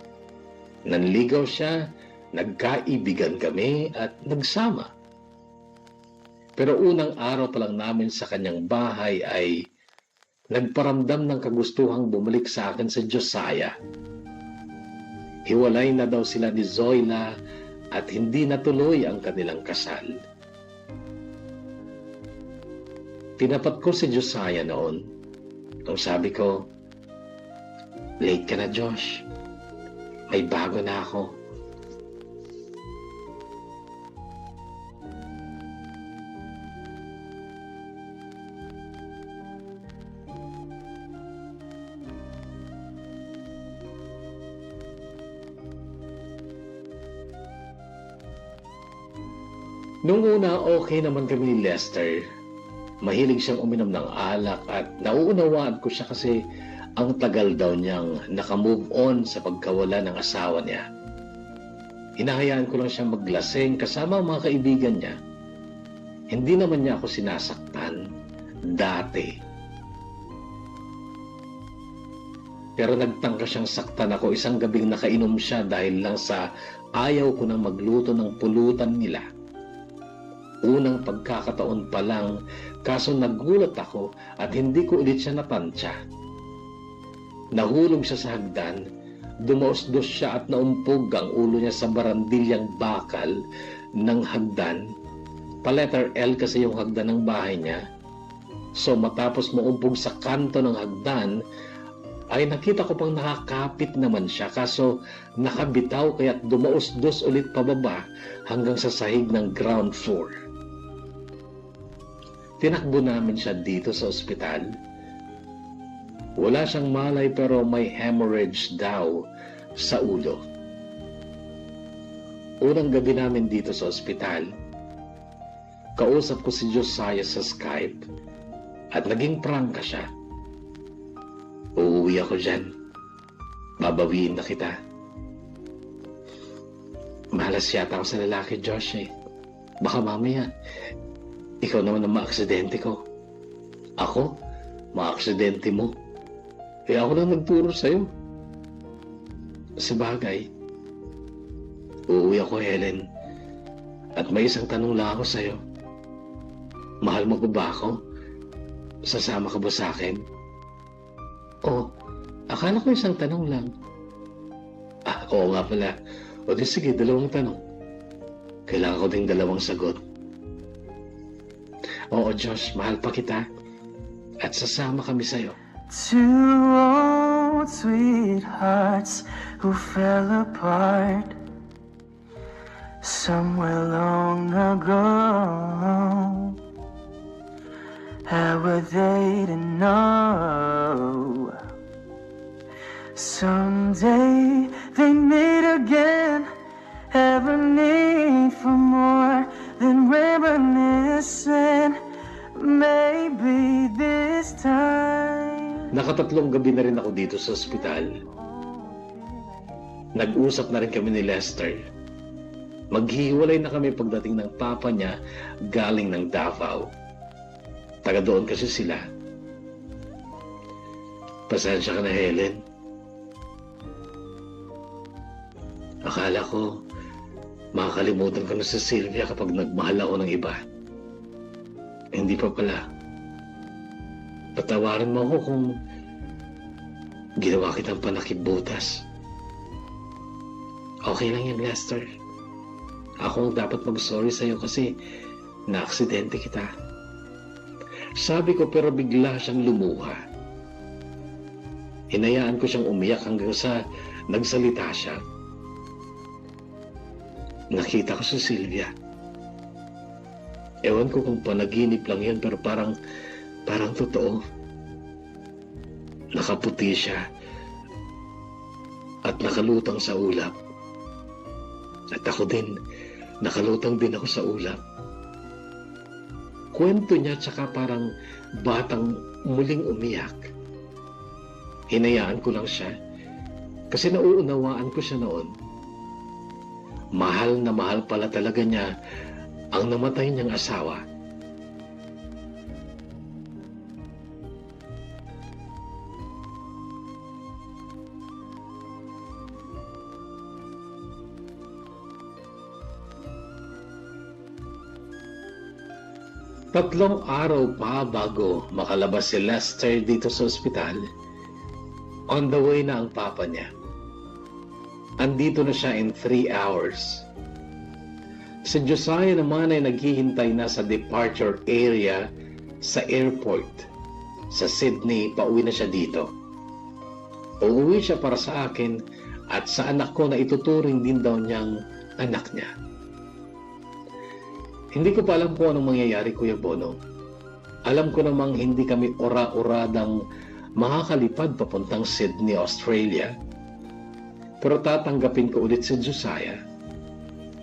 Nanligaw siya, nagkaibigan kami at nagsama. Pero unang araw pa lang namin sa kanyang bahay ay nagparamdam ng kagustuhang bumalik sa akin sa Josiah. Hiwalay na daw sila ni Zoila at hindi natuloy ang kanilang kasal. Tinapat ko si Josiah noon. Ang sabi ko, late ka na, Josh. May bago na ako. Nung una, okay naman kami ni Lester. Mahilig siyang uminom ng alak at nauunawaan ko siya kasi ang tagal daw niyang nakamove on sa pagkawala ng asawa niya. Hinahayaan ko lang siyang maglasing kasama ang mga kaibigan niya. Hindi naman niya ako sinasaktan dati. Pero nagtangka siyang saktan ako isang gabing nakainom siya dahil lang sa ayaw ko nang magluto ng pulutan nila. Unang pagkakataon pa lang, kaso nagulat ako at hindi ko ulit siya natansya. Nahulog siya sa hagdan, dumaos-dos siya at naumpog ang ulo niya sa barandilyang bakal ng hagdan. Pa-letter L kasi yung hagdan ng bahay niya. So matapos maumpog sa kanto ng hagdan, ay nakita ko pang nakakapit naman siya kaso nakabitaw kaya't dumaos-dos ulit pababa hanggang sa sahig ng ground floor. Tinakbo namin siya dito sa ospital. Wala siyang malay pero may hemorrhage daw sa ulo. Unang gabi namin dito sa ospital, kausap ko si Josiah sa Skype at naging prangka siya. Uuwi ako dyan. Babawiin na kita. Malas yata ako sa lalaki, Josh eh. Baka mamaya, ikaw naman ang maaksidente ko. Ako? Maaksidente mo? Eh ako lang nagturo sa'yo. Sabagay, uuwi ako, Helen. At may isang tanong lang ako sa'yo. Mahal mo ba ako? Sasama ka ba sa akin? Oh, akala ko isang tanong lang. Ah, oo nga pala. O di sige, dalawang tanong. Kailangan ko ding dalawang sagot. Oo, Josh, mahal pa kita. At sasama kami sa'yo. Two old sweethearts who fell apart somewhere long ago. How were they to know? Someday they meet again. Have a need for more than reminiscing. Maybe this time. Nakatatlong gabi na rin ako dito sa ospital. Nag-usap na rin kami ni Lester. Maghihiwalay na kami pagdating ng papa niya galing ng Davao. Taga doon kasi sila. Pasensya ka na, Helen. Akala ko makakalimutan ko na si Sylvia kapag nagmahal ako ng iba. Hindi pa pala. Patawarin mo ako kung ginawa kitang panakibutas. Okay lang yan, Lester. Ako ang dapat mag-sorry sa'yo kasi na-aksidente kita. Sabi ko pero bigla siyang lumuha. Hinayaan ko siyang umiyak hanggang sa nagsalita siya. Nakita ko si Sylvia. Ewan ko kung panaginip lang yun pero parang totoo. Nakaputi siya at nakalutang sa ulap. At ako din, nakalutang din ako sa ulap. Kwento niya tsaka parang batang muling umiyak. Hinayaan ko lang siya Kasi nauunawaan ko siya noon. Mahal na mahal pala talaga niya ang namatay niyang asawa. Tatlong araw pa bago makalabas si Lester dito sa ospital, on the way na ang papa niya. Andito na siya in 3 hours. Si Josiah naman ay naghihintay na sa departure area sa airport. Sa Sydney, pauwi na siya dito. Uuwi siya para sa akin at sa anak ko na ituturing din daw niyang anak niya. Hindi ko pa alam kung anong mangyayari, Kuya Bono. Alam ko namang hindi kami ora-oradang makakalipad papuntang Sydney, Australia. Pero tatanggapin ko ulit si Josiah.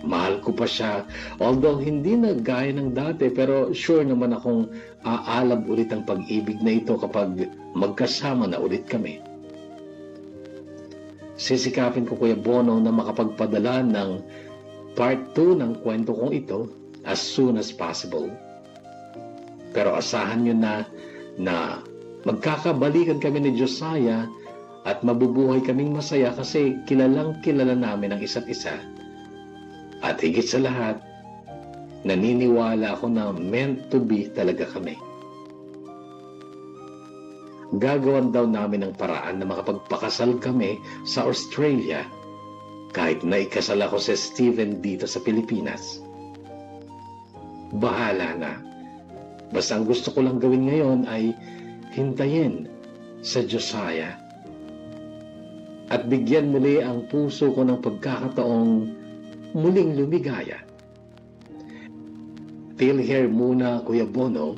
Mahal ko pa siya, although hindi na gaya ng dati, pero sure naman akong aalab ulit ang pag-ibig na ito kapag magkasama na ulit kami. Sisikapin ko, Kuya Bono, na makapagpadala ng part 2 ng kwento kong ito as soon as possible. Pero asahan nyo na magkakabalikan kami ni Josiah at mabubuhay kaming masaya kasi kilalang kilala namin ang isa't isa. At higit sa lahat, naniniwala ako na meant to be talaga kami. Gagawan daw namin ang paraan na makapagpakasal kami sa Australia kahit na ikasal ako si Steven dito sa Pilipinas. Bahala na. Basta ang gusto ko lang gawin ngayon ay hintayin sa Josiah at bigyan muli ang puso ko ng pagkakataong muling lumigaya. Till here muna, Kuya Bono,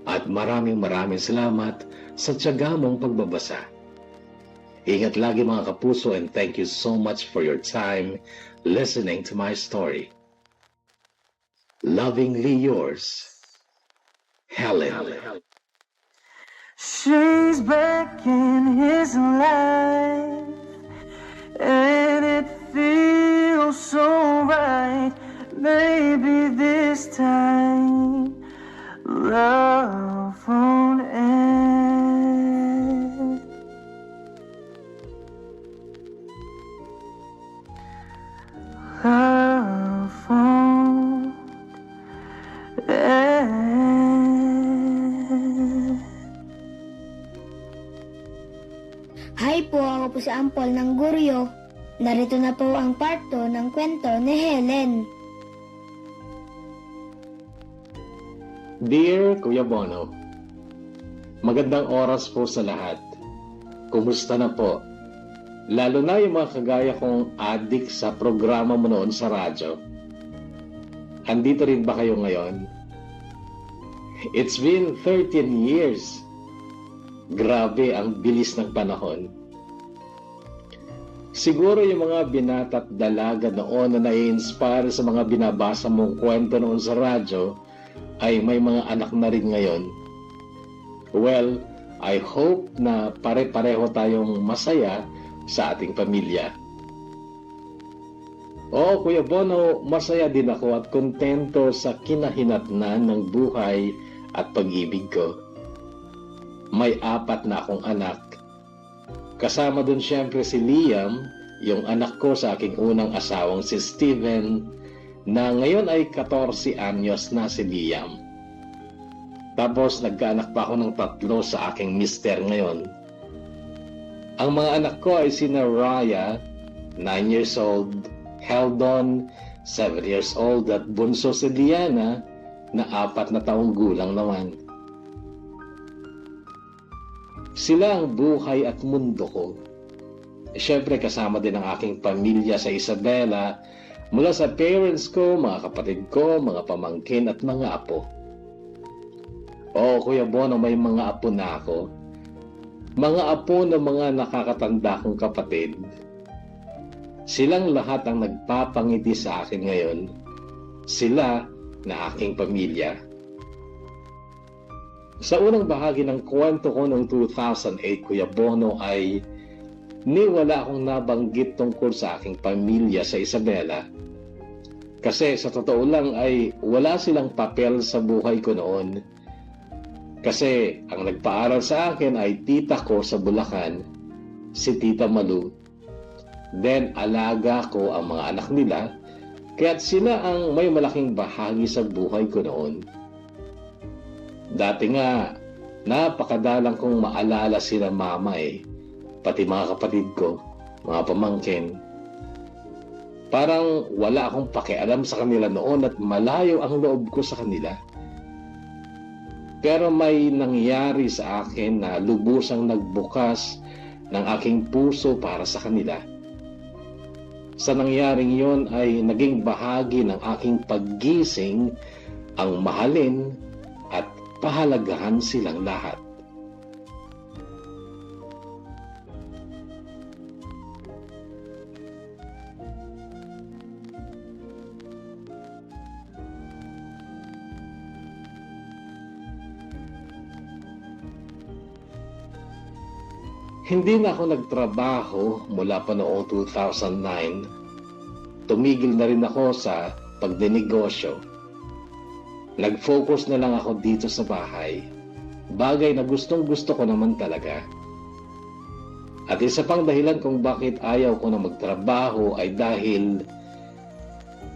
at maraming salamat sa tiyaga mong pagbabasa. Ingat lagi mga kapuso, and thank you so much for your time listening to my story. Lovingly yours, Helen. She's back in his life, and it feels so right. Maybe this time love won't end. Love won't end. Hi po, ako po si Ampol ng Guryo. Narito na po ang part 2 ng kwento ni Helen. Dear Kuya Bono, magandang oras po sa lahat. Kumusta na po? Lalo na yung mga kagaya kong addict sa programa mo noon sa radyo. Andito rin ba kayo ngayon? It's been 13 years. Grabe ang bilis ng panahon. Siguro yung mga binata at dalaga noon na nai-inspire sa mga binabasa mong kwento noon sa radyo ay may mga anak na rin ngayon. Well, I hope na pare-pareho tayong masaya sa ating pamilya. Oo, Kuya Bono, masaya din ako at kontento sa kinahinatnan ng buhay at pag-ibig ko. May 4 na akong anak. Kasama dun siyempre si Liam, yung anak ko sa aking unang asawang si Steven, na ngayon ay 14 anyos na si Liam. Tapos nagkaanak pa ako ng 3 sa aking mister ngayon. Ang mga anak ko ay sina Raya, 9 years old, Heldon, 7 years old, at bunso si Liana, na 4 na taong gulang naman. Sila ang buhay at mundo ko. Siyempre kasama din ang aking pamilya sa Isabela, mula sa parents ko, mga kapatid ko, mga pamangkin at mga apo. Oo, Kuya Bono, may mga apo na ako. Mga apo na mga nakakatanda kong kapatid. Silang lahat ang nagpapangiti sa akin ngayon. Sila na aking pamilya. Sa unang bahagi ng kwento ko noong 2008, Kuya Bono, ay ni wala akong nabanggit tungkol sa aking pamilya sa Isabela. Kasi sa totoo lang ay wala silang papel sa buhay ko noon. Kasi ang nagpaaral sa akin ay tita ko sa Bulacan, si Tita Malu. Then alaga ko ang mga anak nila, kaya't sila ang may malaking bahagi sa buhay ko noon. Dati nga, napakadalang kong maalala sila mama pati mga kapatid ko, mga pamangkin. Parang wala akong pakialam sa kanila noon at malayo ang loob ko sa kanila. Pero may nangyari sa akin na lubusang nagbukas ng aking puso para sa kanila. Sa nangyaring yon ay naging bahagi ng aking paggising ang mahalin at pahalagahan silang lahat. Hindi na ako nagtrabaho mula pa noong 2009. Tumigil na rin ako sa pagdinegosyo. Nag-focus na lang ako dito sa bahay. Bagay na gustong-gusto ko naman talaga. At isa pang dahilan kung bakit ayaw ko na magtrabaho ay dahil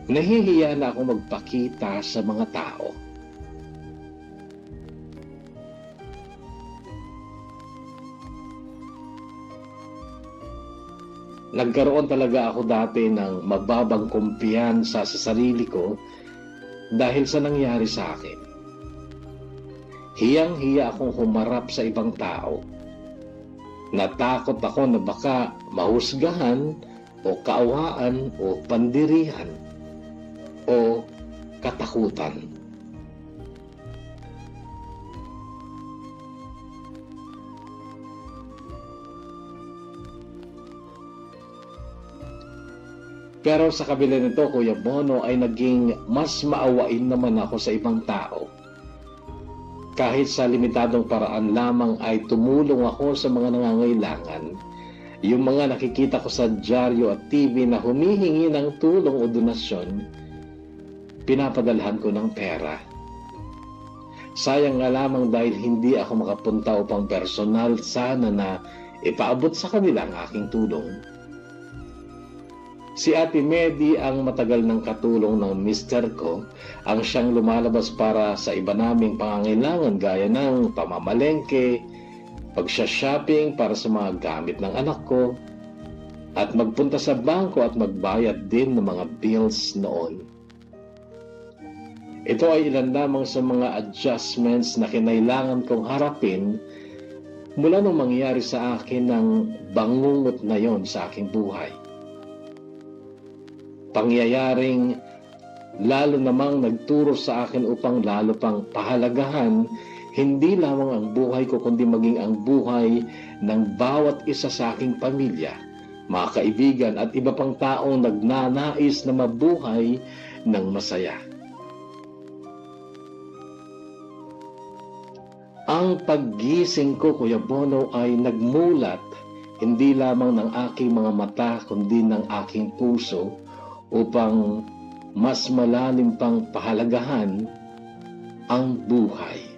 nahihiya na ako magpakita sa mga tao. Nagkaroon talaga ako dati ng mababang kumpiyansa sa sarili ko dahil sa nangyari sa akin. Hiyang-hiya akong humarap sa ibang tao. Natakot ako na baka mahusgahan o kaawaan o pandirihan o katakutan. Pero sa kabila nito, Kuya Bono, ay naging mas maawain naman ako sa ibang tao. Kahit sa limitadong paraan lamang ay tumulong ako sa mga nangangailangan. Yung mga nakikita ko sa dyaryo at TV na humihingi ng tulong o donasyon, pinapadalhan ko ng pera. Sayang nga lamang dahil hindi ako makapunta upang personal sana na ipaabot sa kanila ang aking tulong. Si Ate Medi ang matagal ng katulong ng mister ko, ang siyang lumalabas para sa iba naming pangangailangan gaya ng pamamalengke, pagsha-shopping para sa mga gamit ng anak ko, at magpunta sa bangko at magbayad din ng mga bills noon. Ito ay ilan lamang sa mga adjustments na kinailangan kong harapin mula nung mangyari sa akin ng bangungot na yon sa aking buhay. Pangyayaring lalo namang nagturo sa akin upang lalo pang pahalagahan hindi lamang ang buhay ko kundi maging ang buhay ng bawat isa sa aking pamilya, mga kaibigan at iba pang taong nagnanais na mabuhay ng masaya. Ang paggising ko, Kuya Bono, ay nagmulat hindi lamang ng aking mga mata kundi ng aking puso upang mas malalim pang pahalagahan ang buhay.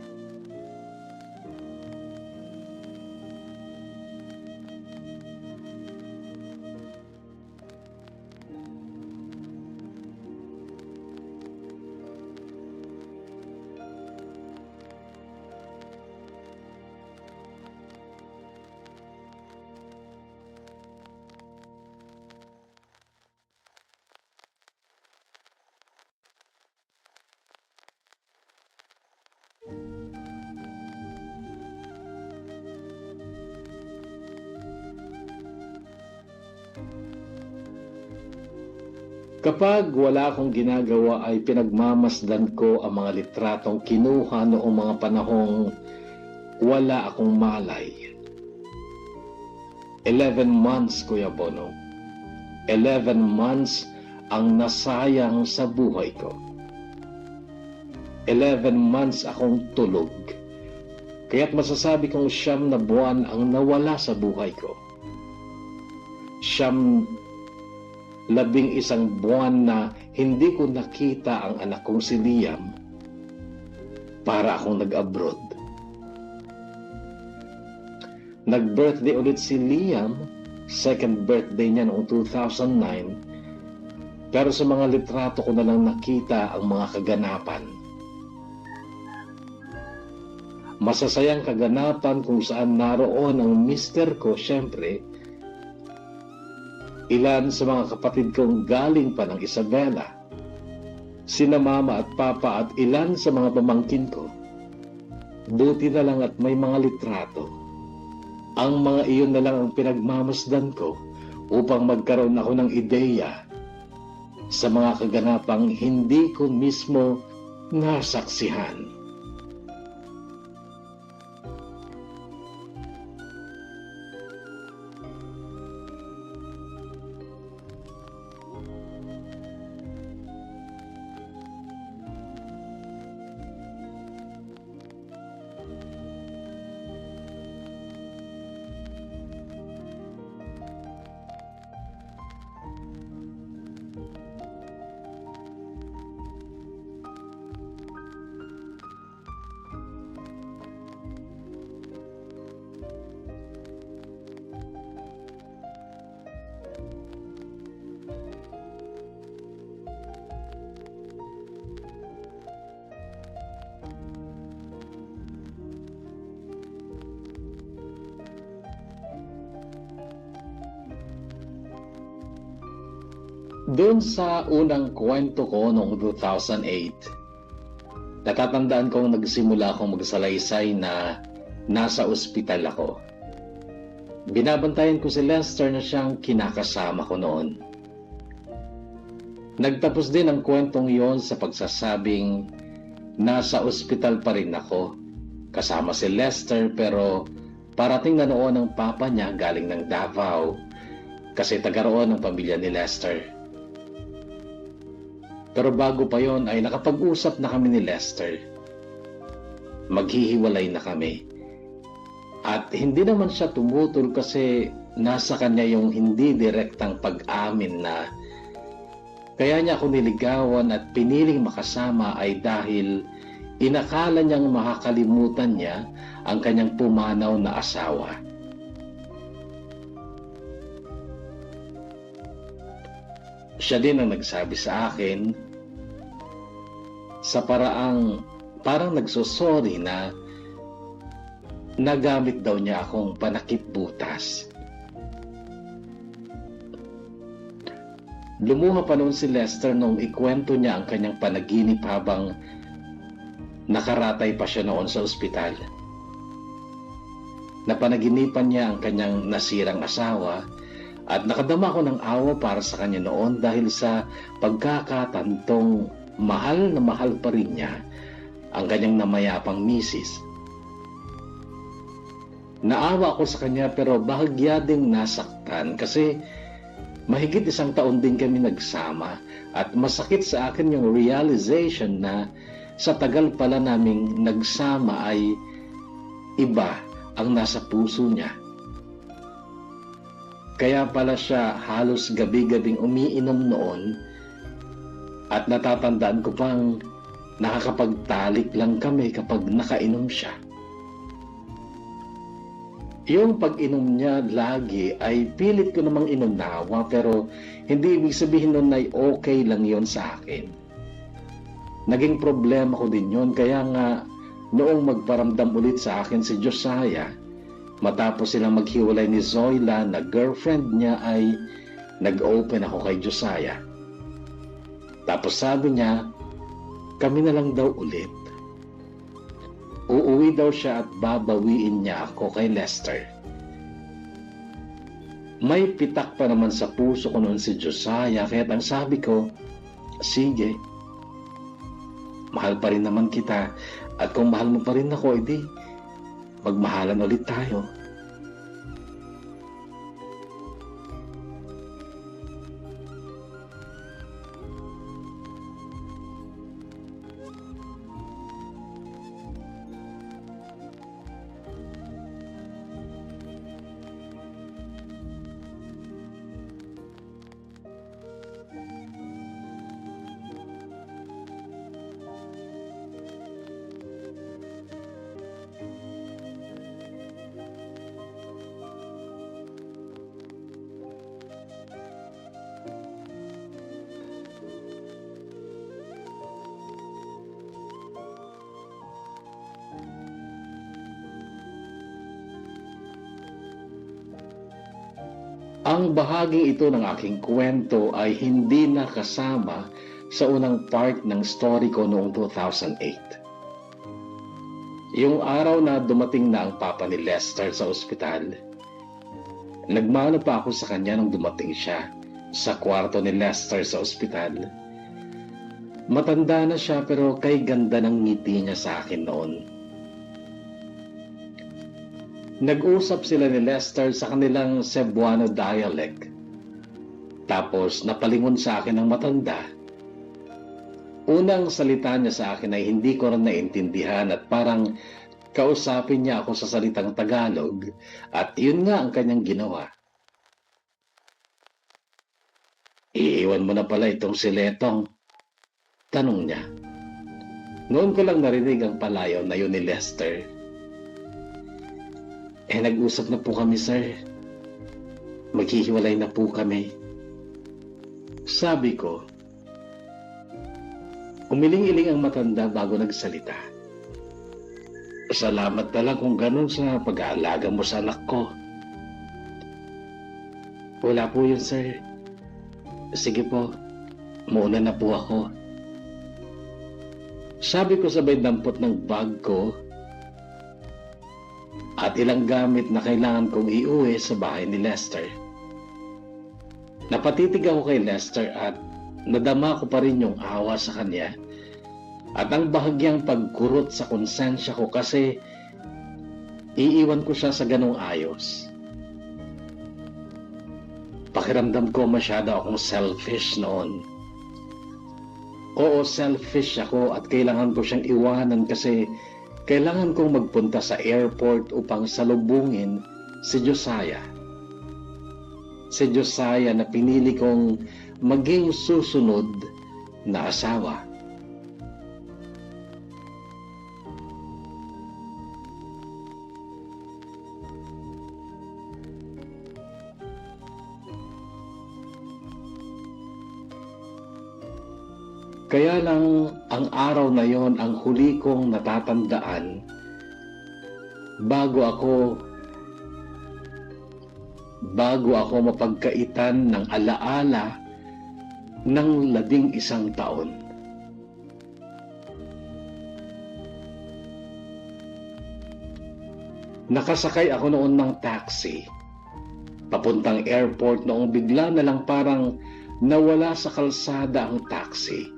Kapag wala akong ginagawa ay pinagmamasdan ko ang mga litratong kinuha noong mga panahong wala akong malay. 11 months, Kuya Bono. 11 months ang nasayang sa buhay ko. 11 months akong tulog. Kaya't masasabi kong 9 na buwan ang nawala sa buhay ko. siyam 11 buwan na hindi ko nakita ang anak kong si Liam para akong nag-abroad. Nag-birthday ulit si Liam, second birthday niya noong 2009, pero sa mga litrato ko na lang nakita ang mga kaganapan. Masasayang kaganapan kung saan naroon ang mister ko, syempre. Ilan sa mga kapatid kong galing pa ng Isabela, sina mama at papa at ilan sa mga pamangkin ko. Buti na lang at may mga litrato. Ang mga iyon na lang ang pinagmamasdan ko upang magkaroon ako ng ideya sa mga kaganapang hindi ko mismo nasaksihan. Doon sa unang kwento ko noong 2008, natatandaan kong nagsimula akong magsalaysay na nasa ospital ako. Binabantayan ko si Lester na siyang kinakasama ko noon. Nagtapos din ang kwentong yon sa pagsasabing nasa ospital pa rin ako kasama si Lester, pero parating na noon ang papa niya galing ng Davao kasi taga roon ang pamilya ni Lester. Pero bago pa yon ay nakapag-usap na kami ni Lester. Maghihiwalay na kami. At hindi naman siya tumutol kasi nasa kanya yung hindi direktang pag-amin na kaya niya ako niligawan at piniling makasama ay dahil inakala niyang makakalimutan niya ang kanyang pumanaw na asawa. Siya din ang nagsabi sa akin sa parang nagsosorry na nagamit daw niya akong panakip butas. Lumuha pa noon si Lester nung ikwento niya ang kanyang panaginip habang nakaratay pa siya noon sa ospital. Napanaginipan niya ang kanyang nasirang asawa at nakadama ko ng awa para sa kanya noon dahil sa pagkakatantong mahal na mahal pa rin niya ang kanyang namayapang misis. Naawa ako sa kanya pero bahagya ding nasaktan kasi mahigit 1 taon din kami nagsama at masakit sa akin yung realization na sa tagal pala naming nagsama ay iba ang nasa puso niya. Kaya pala siya halos gabi-gabing umiinom noon at natatandaan ko pang nakakapagtalik lang kami kapag nakainom siya. Yung pag-inom niya lagi ay pilit ko namang inunawa pero hindi ibig sabihin nun ay okay lang yon sa akin. Naging problema ko din yon kaya nga noong magparamdam ulit sa akin si Josiah matapos silang maghiwalay ni Zoila na girlfriend niya ay nag-open ako kay Josiah. Tapos sabi niya, kami na lang daw ulit. Uuwi daw siya at babawiin niya ako kay Lester. May pitak pa naman sa puso ko noon si Josiah kaya ang sabi ko, sige, mahal pa rin naman kita at kung mahal mo pa rin ako, edi magmahalan ulit tayo. Ang bahaging ito ng aking kwento ay hindi nakasama sa unang part ng story ko noong 2008. Yung araw na dumating na ang papa ni Lester sa ospital, nagmano pa ako sa kanya nung dumating siya sa kwarto ni Lester sa ospital. Matanda na siya pero kay ganda ng ngiti niya sa akin noon. Nag-usap sila ni Lester sa kanilang Cebuano dialect. Tapos napalingon sa akin ang matanda. Unang salita niya sa akin ay hindi ko rin naintindihan at parang kausapin niya ako sa salitang Tagalog at yun nga ang kanyang ginawa. Iiwan mo na pala itong si Letong, tanong niya. Noon ko lang narinig ang palayaw na yun ni Lester. Nag-usap na po kami, sir. Maghihiwalay na po kami. Sabi ko. Umiling-iling ang matanda bago nagsalita. Salamat na lang kung ganun sa pag-aalaga mo sa anak ko. Wala po yun, sir. Sige po, muna na po ako. Sabi ko sabay dampot ng bag ko at ilang gamit na kailangan kong iuwi sa bahay ni Lester. Napatitig ako kay Lester at nadama ko pa rin yung awa sa kanya at ang bahagyang pagkurot sa konsensya ko kasi iiwan ko siya sa ganong ayos. Pakiramdam ko masyado akong selfish noon. Oo, selfish ako at kailangan ko siyang iwanan kasi kailangan kong magpunta sa airport upang salubungin si Josiah. Si Josiah na pinili kong maging susunod na asawa. Kaya lang ang araw na yon ang huli kong natatandaan bago ako mapagkaitan ng alaala ng 11 taon. Nakasakay ako noon ng taxi papuntang airport noong bigla na lang parang nawala sa kalsada ang taxi.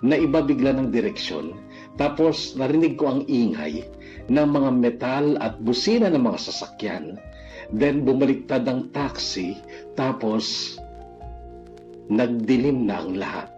Naiba bigla ng direksyon, tapos narinig ko ang ingay ng mga metal at busina ng mga sasakyan. Then bumaliktad ang taxi, tapos nagdilim na ang lahat.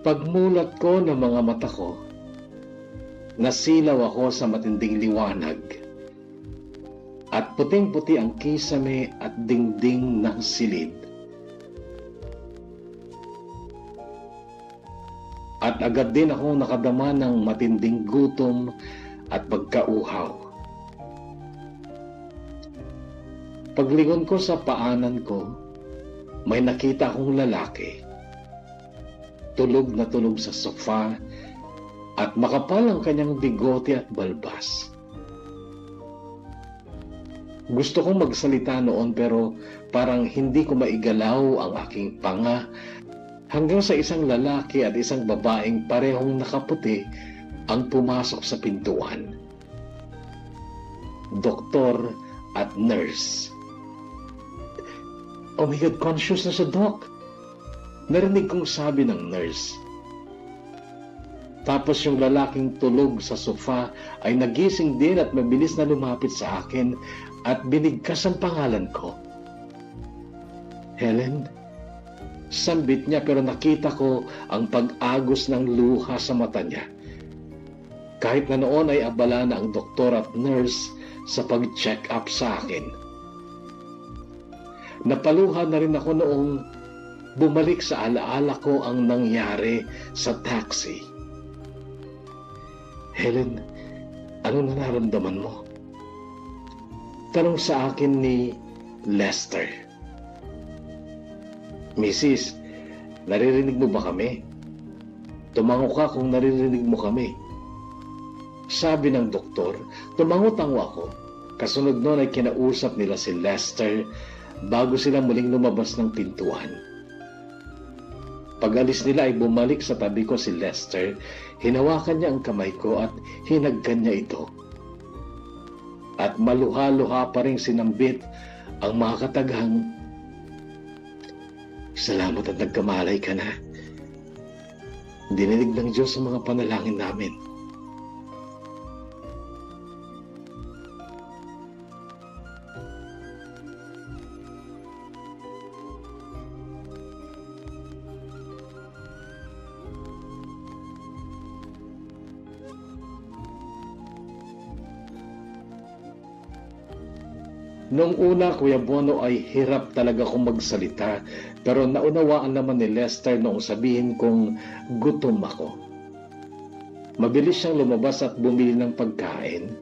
Pagmulat ko ng mga mata ko, nasilaw ako sa matinding liwanag at puting-puti ang kisame at dingding ng silid. At agad din ako nakadama ng matinding gutom at pagkauhaw. Paglingon ko sa paanan ko, may nakita akong lalaki. Tulog na tulog sa sofa at makapal ang kanyang bigote at balbas. Gusto kong magsalita noon pero parang hindi ko maigalaw ang aking panga hanggang sa isang lalaki at isang babaeng parehong nakaputi ang pumasok sa pintuan. Doktor at nurse. Oh my God, conscious na siya, Doc. Narinig kong sabi ng nurse. Tapos yung lalaking tulog sa sofa ay nagising din at mabilis na lumapit sa akin at binigkas ang pangalan ko. Helen? Sambit niya pero nakita ko ang pag-agos ng luha sa mata niya. Kahit na noon ay abala na ang doktor at nurse sa pag-check up sa akin. Napaluha na rin ako noong bumalik sa alaala ko ang nangyari sa taxi. Helen, ano nararamdaman mo? Tanong sa akin ni Lester. Mrs., naririnig mo ba kami? Tumango ka kung naririnig mo kami. Sabi ng doktor, tumango-tango ako. Kasunod noon ay kinausap nila si Lester bago sila muling lumabas ng pintuan. Pag-alis nila ay bumalik sa tabi ko si Lester, hinawakan niya ang kamay ko at hinagkan niya ito. At maluha-luha pa rin sinambit ang mga kataghang, "Salamat at nagkamalay ka na. Dininig ng Diyos ang mga panalangin namin." Noong una, Kuya Bono, ay hirap talaga akong magsalita, pero naunawaan naman ni Lester noong sabihin kong gutom ako. Mabilis siyang lumabas at bumili ng pagkain,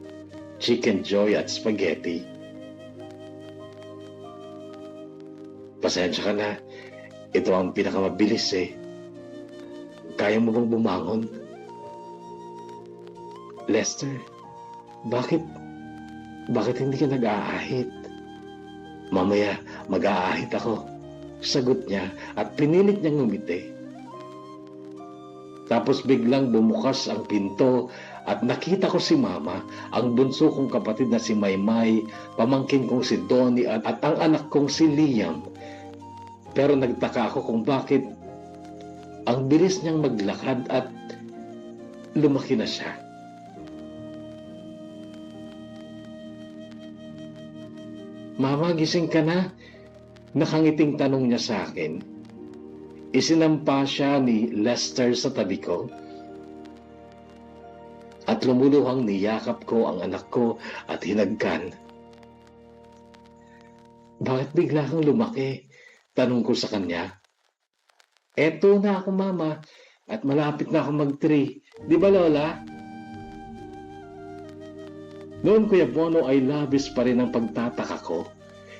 chicken joy at spaghetti. Pasensya ka na, ito ang pinakamabilis eh. Kaya mo bang bumangon? Lester, bakit hindi ka nag-aahit? Mamaya, mag-aahit ako. Sagot niya at pinilit niyang ngumiti. Tapos biglang bumukas ang pinto at nakita ko si Mama, ang bunso kong kapatid na si Maymay, pamangkin kong si Donnie at ang anak kong si Liam. Pero nagtaka ako kung bakit ang bilis niyang maglakad at lumaki na siya. "Mama, gising ka na?" Nakangiting tanong niya sa akin. Isinampa siya ni Lester sa tabi ko at lumuluhang niyakap ko ang anak ko at hinagkan. "Bakit bigla kang lumaki?" Tanong ko sa kanya. "Eto na ako, Mama, at malapit na ako mag-3. Di ba, Lola?" Noon, Kuya Bono, ay labis pa rin ang pagtataka ko.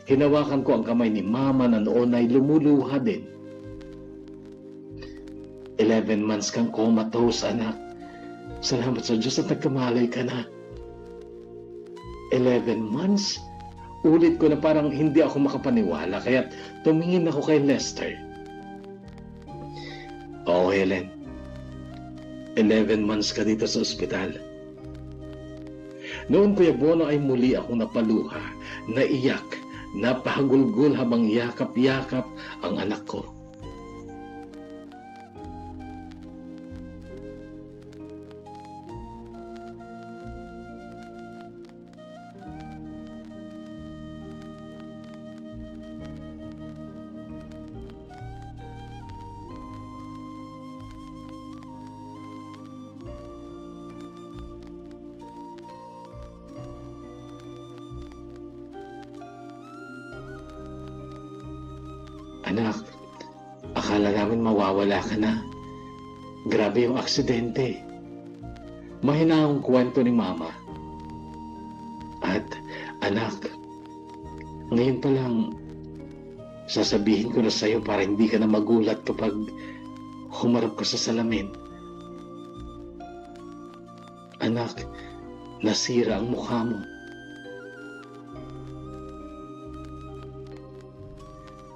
Hinawakan ko ang kamay ni Mama na noon ay lumuluha din. 11 months kang comatose, anak. Salamat sa Diyos at nagkamalay ka na. 11 months? Ulit ko na parang hindi ako makapaniwala, kaya tumingin ako kay Lester. "Oo, Helen. 11 months ka dito sa ospital." Noon, Kuya Bono, ay muli akong napaluha, naiyak, napahagulgol habang yakap-yakap ang anak ko. "Anak, akala namin mawawala ka na. Grabe yung aksidente." Mahinahong kwento ni Mama. "At anak, ngayon pa lang sasabihin ko na sa'yo para hindi ka na magulat kapag humarap ka sa salamin. Anak, nasira ang mukha mo."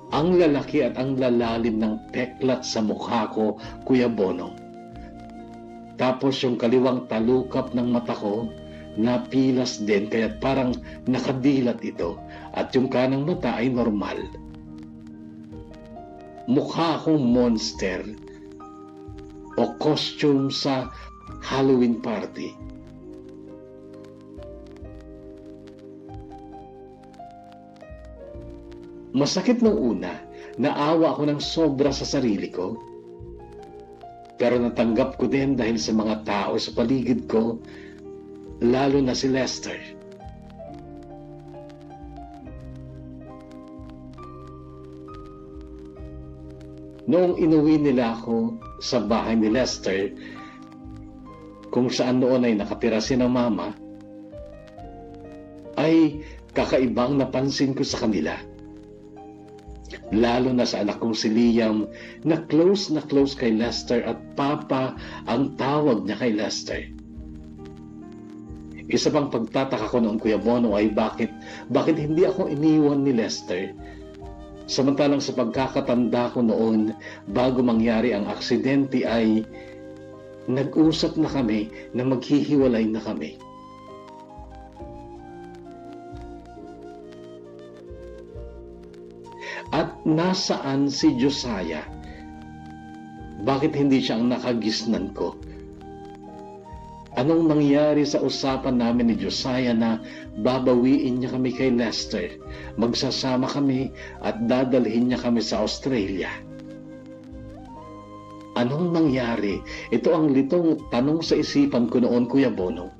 Ang lalaki at ang lalalim ng peklat sa mukha ko, Kuya Bono. Tapos yung kaliwang talukap ng mata ko, napilas din kaya parang nakadilat ito at yung kanang mata ay normal. Mukha akong monster o costume sa Halloween party. Masakit nung una, naawa ako ng sobra sa sarili ko. Pero natanggap ko din dahil sa mga tao sa paligid ko, lalo na si Lester. Noong inuwi nila ako sa bahay ni Lester, kung saan noon ay nakatira si na mama, ay kakaibang napansin ko sa kanila. Lalo na sa anak kong si Liam na close kay Lester at Papa ang tawag niya kay Lester. Isa pang pagtataka ko noon, Kuya Bono, ay bakit hindi ako iniwan ni Lester? Samantalang sa pagkakatanda ko noon, bago mangyari ang aksidente ay nag-usap na kami na maghihiwalay na kami. At nasaan si Josiah? Bakit hindi siya ang nakagisnan ko? Anong nangyari sa usapan namin ni Josiah na babawiin niya kami kay Lester, magsasama kami at dadalhin niya kami sa Australia? Anong nangyari? Ito ang litong tanong sa isipan ko noon, Kuya Bono.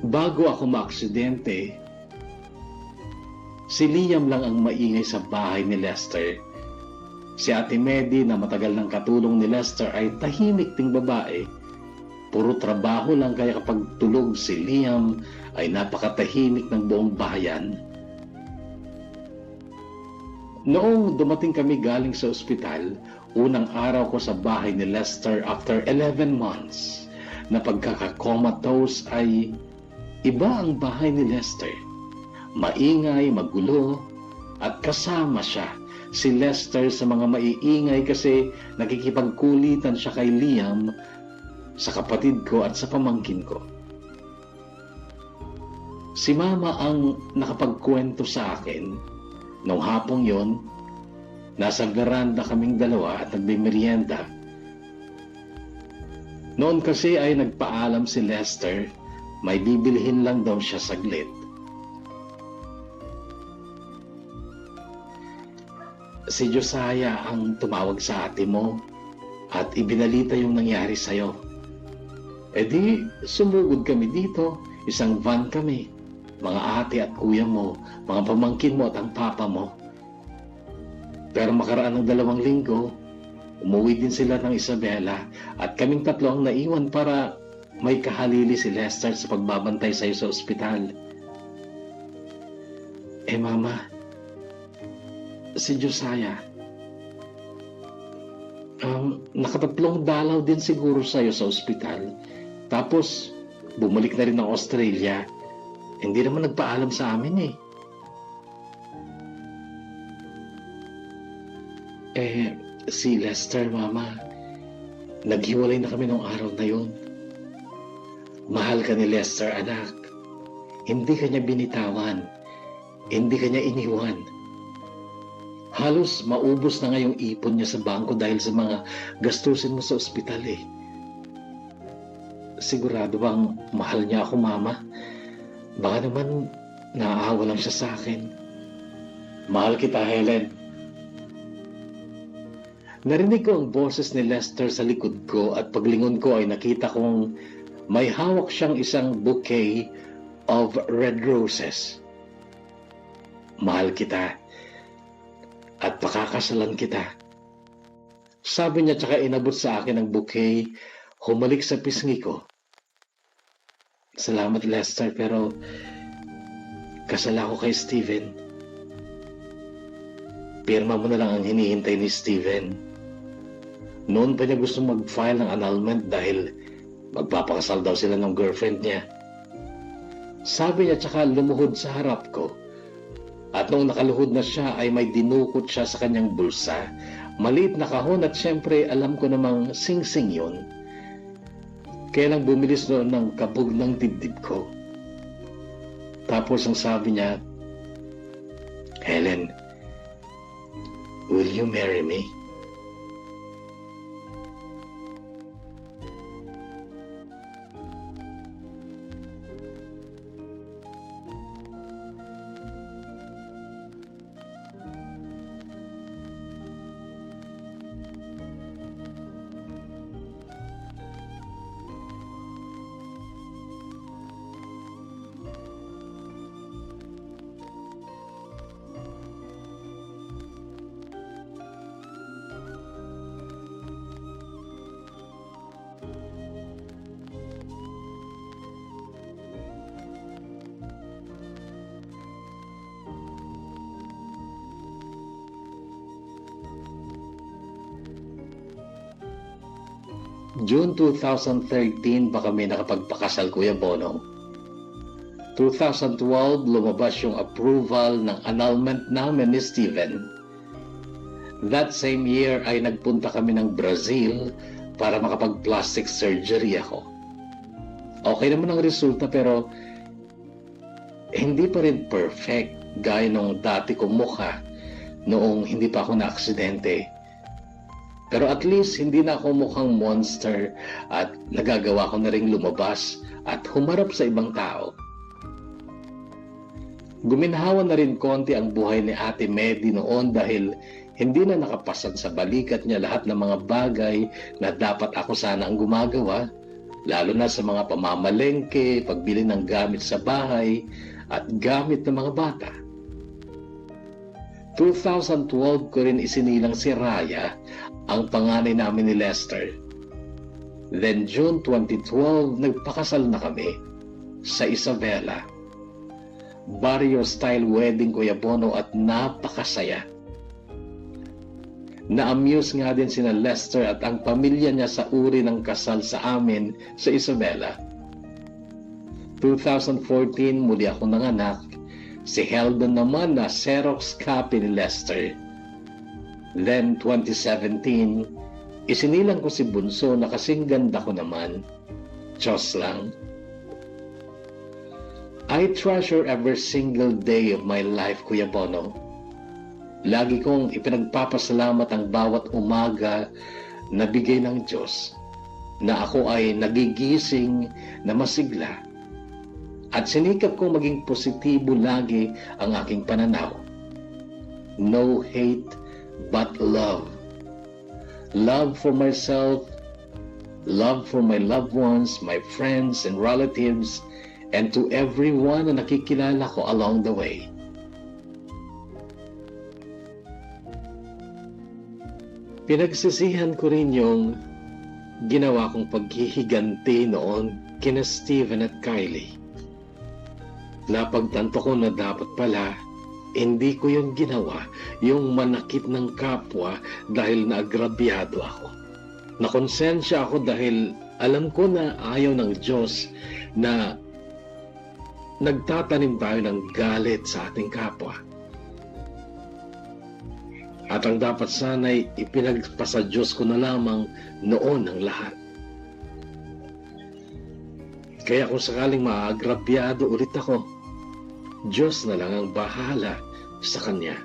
Bago ako maaksidente, si Liam lang ang maingay sa bahay ni Lester. Si Ate Medi na matagal ng katulong ni Lester ay tahimik ting babae. Puro trabaho lang kaya kapag tulog si Liam ay napakatahimik ng buong bayan. Noong dumating kami galing sa ospital, unang araw ko sa bahay ni Lester after 11 months na pagkakakomatose ay iba ang bahay ni Lester. Maingay, magulo, at kasama siya, si Lester, sa mga maiingay kasi nakikipagkulitan siya kay Liam, sa kapatid ko at sa pamangkin ko. Si Mama ang nakapagkwento sa akin. Nung hapong yon, nasa veranda kaming dalawa at nagmimerienda. Noon kasi ay nagpaalam si Lester, may bibilhin lang daw siya saglit. Si Josiah ang tumawag sa ate mo at ibinalita yung nangyari sa'yo. E di, sumugod kami dito, isang van kami, mga ate at kuya mo, mga pamangkin mo at ang papa mo. Pero makaraan ng 2 linggo, umuwi din sila ng Isabela at kaming tatlo ang naiwan para may kahalili si Lester sa pagbabantay sa'yo sa ospital. Eh Mama, si Josiah, nakatatlong dalaw din siguro sa'yo sa ospital. Tapos, bumalik na rin ng Australia. Hindi naman nagpaalam sa amin eh. Si Lester, Mama, naghiwalay na kami nung araw na yun. Mahal ka ni Lester, anak. Hindi ka niya binitawan. Hindi ka niya iniwan. Halos maubos na nga yung ipon niya sa bangko dahil sa mga gastusin mo sa ospital eh. Sigurado bang mahal niya ako, Mama? Baka naman naaawa lang siya sa akin. Mahal kita, Helen. Narinig ko ang boses ni Lester sa likod ko at paglingon ko ay nakita kong may hawak siyang isang bouquet of red roses. Mahal kita at pakakasalan kita. Sabi niya tsaka inabot sa akin ang bouquet, humalik sa pisngi ko. Salamat Lester, pero kasal ako kay Steven. Pirma mo na lang ang hinihintay ni Steven. Noon pa niya gusto mag-file ng annulment dahil Magpapakasal daw sila ng girlfriend niya. Sabi niya tsaka lumuhod sa harap ko. At nung nakaluhod na siya ay may dinukot siya sa kanyang bulsa. Maliit na kahon at syempre alam ko namang sing-sing yun. Kaya lang bumilis doon ng kabog ng dibdib ko. Tapos ang sabi niya, Helen, will you marry me? June 2013 ba kami nakapagpakasal, Kuya Bono? 2012 lumabas yung approval ng annulment namin ni Steven. That same year ay nagpunta kami ng Brazil para makapag-plastic surgery ako. Okay naman ang resulta pero hindi pa rin perfect gaya nung dati kong mukha noong hindi pa ako na-aksidente. Pero at least hindi na ako mukhang monster at nagagawa ko na ring lumabas at humarap sa ibang tao. Guminhawa na rin konti ang buhay ni Ate Medi noon dahil hindi na nakapasan sa balikat niya lahat ng mga bagay na dapat ako sana ang gumagawa, lalo na sa mga pamamalengke, pagbili ng gamit sa bahay at gamit ng mga bata. 2012 ko rin isinilang si Raya, ang panganay namin ni Lester. Then June 2012, nagpakasal na kami sa Isabela. Barrio-style wedding, Kuya Bono, at napakasaya. Na-amuse nga din sina Lester at ang pamilya niya sa uri ng kasal sa amin sa Isabela. 2014, muli ako nanganak. Si Heldon naman na Xerox copy ni Lester. Then 2017, isinilang ko si Bunso na kasing ganda ko naman. Diyos lang. I treasure every single day of my life, Kuya Bono. Lagi kong ipinagpapasalamat ang bawat umaga na bigay ng Diyos na ako ay nagigising na masigla at sinikap kong maging positibo lagi ang aking pananaw. No hate, but love. Love for myself, love for my loved ones, my friends and relatives, and to everyone na nakikilala ko along the way. Pinagsisihan ko rin yung ginawa kong paghihiganti noon kina Steven at Kylie. Napagtanto ko na dapat pala hindi ko yun ginawa, yung manakit ng kapwa dahil naagrabyado ako. Nakonsensya ako dahil alam ko na ayaw ng Diyos na nagtatanim tayo ng galit sa ating kapwa. At ang dapat sana'y ipinagpasa Diyos ko na lamang noon ang lahat. Kaya kung sakaling maagrabyado ulit ako, Diyos na lang ang bahala sa Kanya.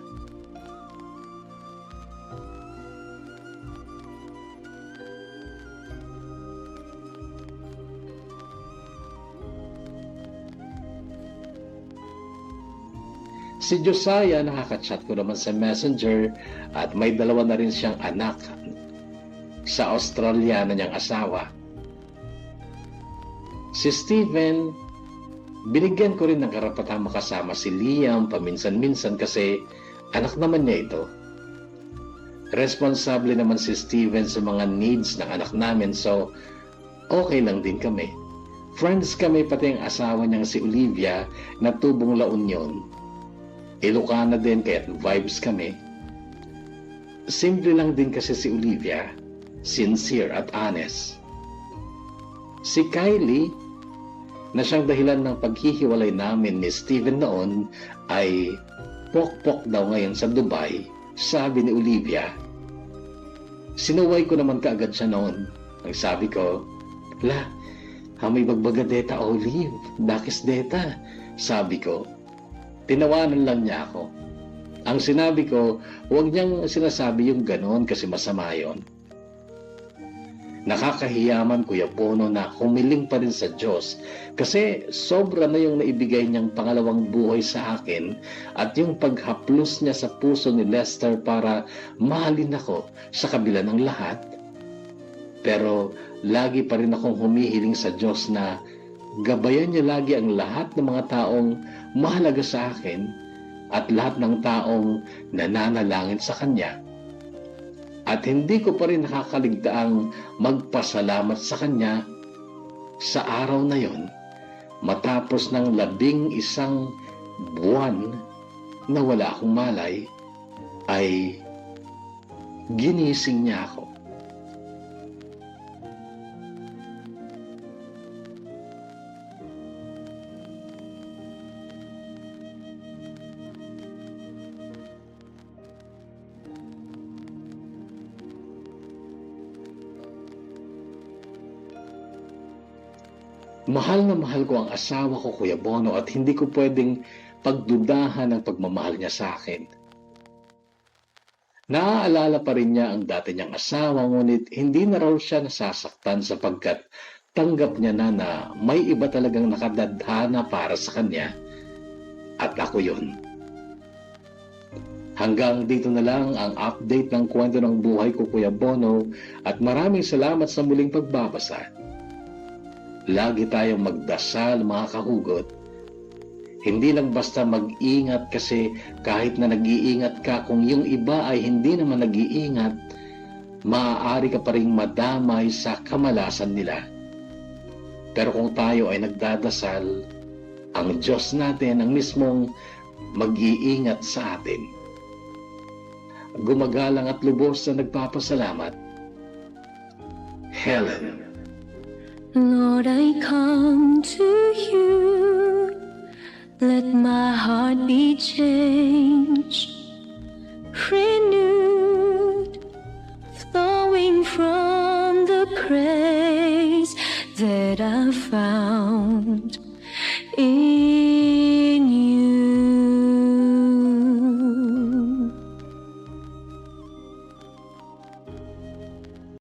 Si Josiah, nakaka-chat ko naman sa Messenger at may dalawa na rin siyang anak sa Australiana niyang asawa. Si Steven, binigyan ko rin ng karapatang makasama si Liam paminsan-minsan kasi anak naman niya ito. Responsable naman si Steven sa mga needs ng anak namin so okay lang din kami. Friends kami pati ang asawa niyang si Olivia na tubong La Union. Ilocana din kaya't vibes kami. Simple lang din kasi si Olivia, sincere at honest. Si Kylie, na siyang dahilan ng paghihiwalay namin ni Steven noon, ay pokpok daw ngayon sa Dubai, sabi ni Olivia. Sinuway ko naman kaagad siya noon. Ang sabi ko, "La, hamay bagbaga deta, Olive, dakis deta," sabi ko. Tinawanan lang niya ako. Ang sinabi ko, huwag niyang sinasabi yung ganon kasi masama yon. Nakakahiyaman, Kuya Bono, na humiling pa rin sa Diyos kasi sobra na yung naibigay niyang pangalawang buhay sa akin at yung paghaplos niya sa puso ni Lester para mahalin ako sa kabila ng lahat. Pero lagi pa rin akong humihiling sa Diyos na gabayan niya lagi ang lahat ng mga taong mahalaga sa akin at lahat ng taong nananalangin sa Kanya. At hindi ko pa rin nakakaligtaang magpasalamat sa Kanya sa araw na yon, matapos ng 11 buwan na wala akong malay, ay ginising niya ako. Mahal na mahal ko ang asawa ko, Kuya Bono, at hindi ko pwedeng pagdudahan ang pagmamahal niya sa akin. Naaalala pa rin niya ang dati niyang asawa, ngunit hindi na raw siya nasasaktan sapagkat tanggap niya na may iba talagang nakadadhana para sa kanya, at ako yun. Hanggang dito na lang ang update ng kwento ng buhay ko, Kuya Bono, at maraming salamat sa muling pagbabasa. Lagi tayong magdasal, mga kahugot. Hindi lang basta mag-ingat kasi kahit na nag-iingat ka, kung yung iba ay hindi naman nag-iingat, maaari ka pa rin madamay sa kamalasan nila. Pero kung tayo ay nagdadasal, ang Diyos natin ang mismong mag-iingat sa atin. Gumagalang at lubos na nagpapasalamat, Helen. Lord, I come to you. Let my heart be changed, renewed, flowing from the grace that I found in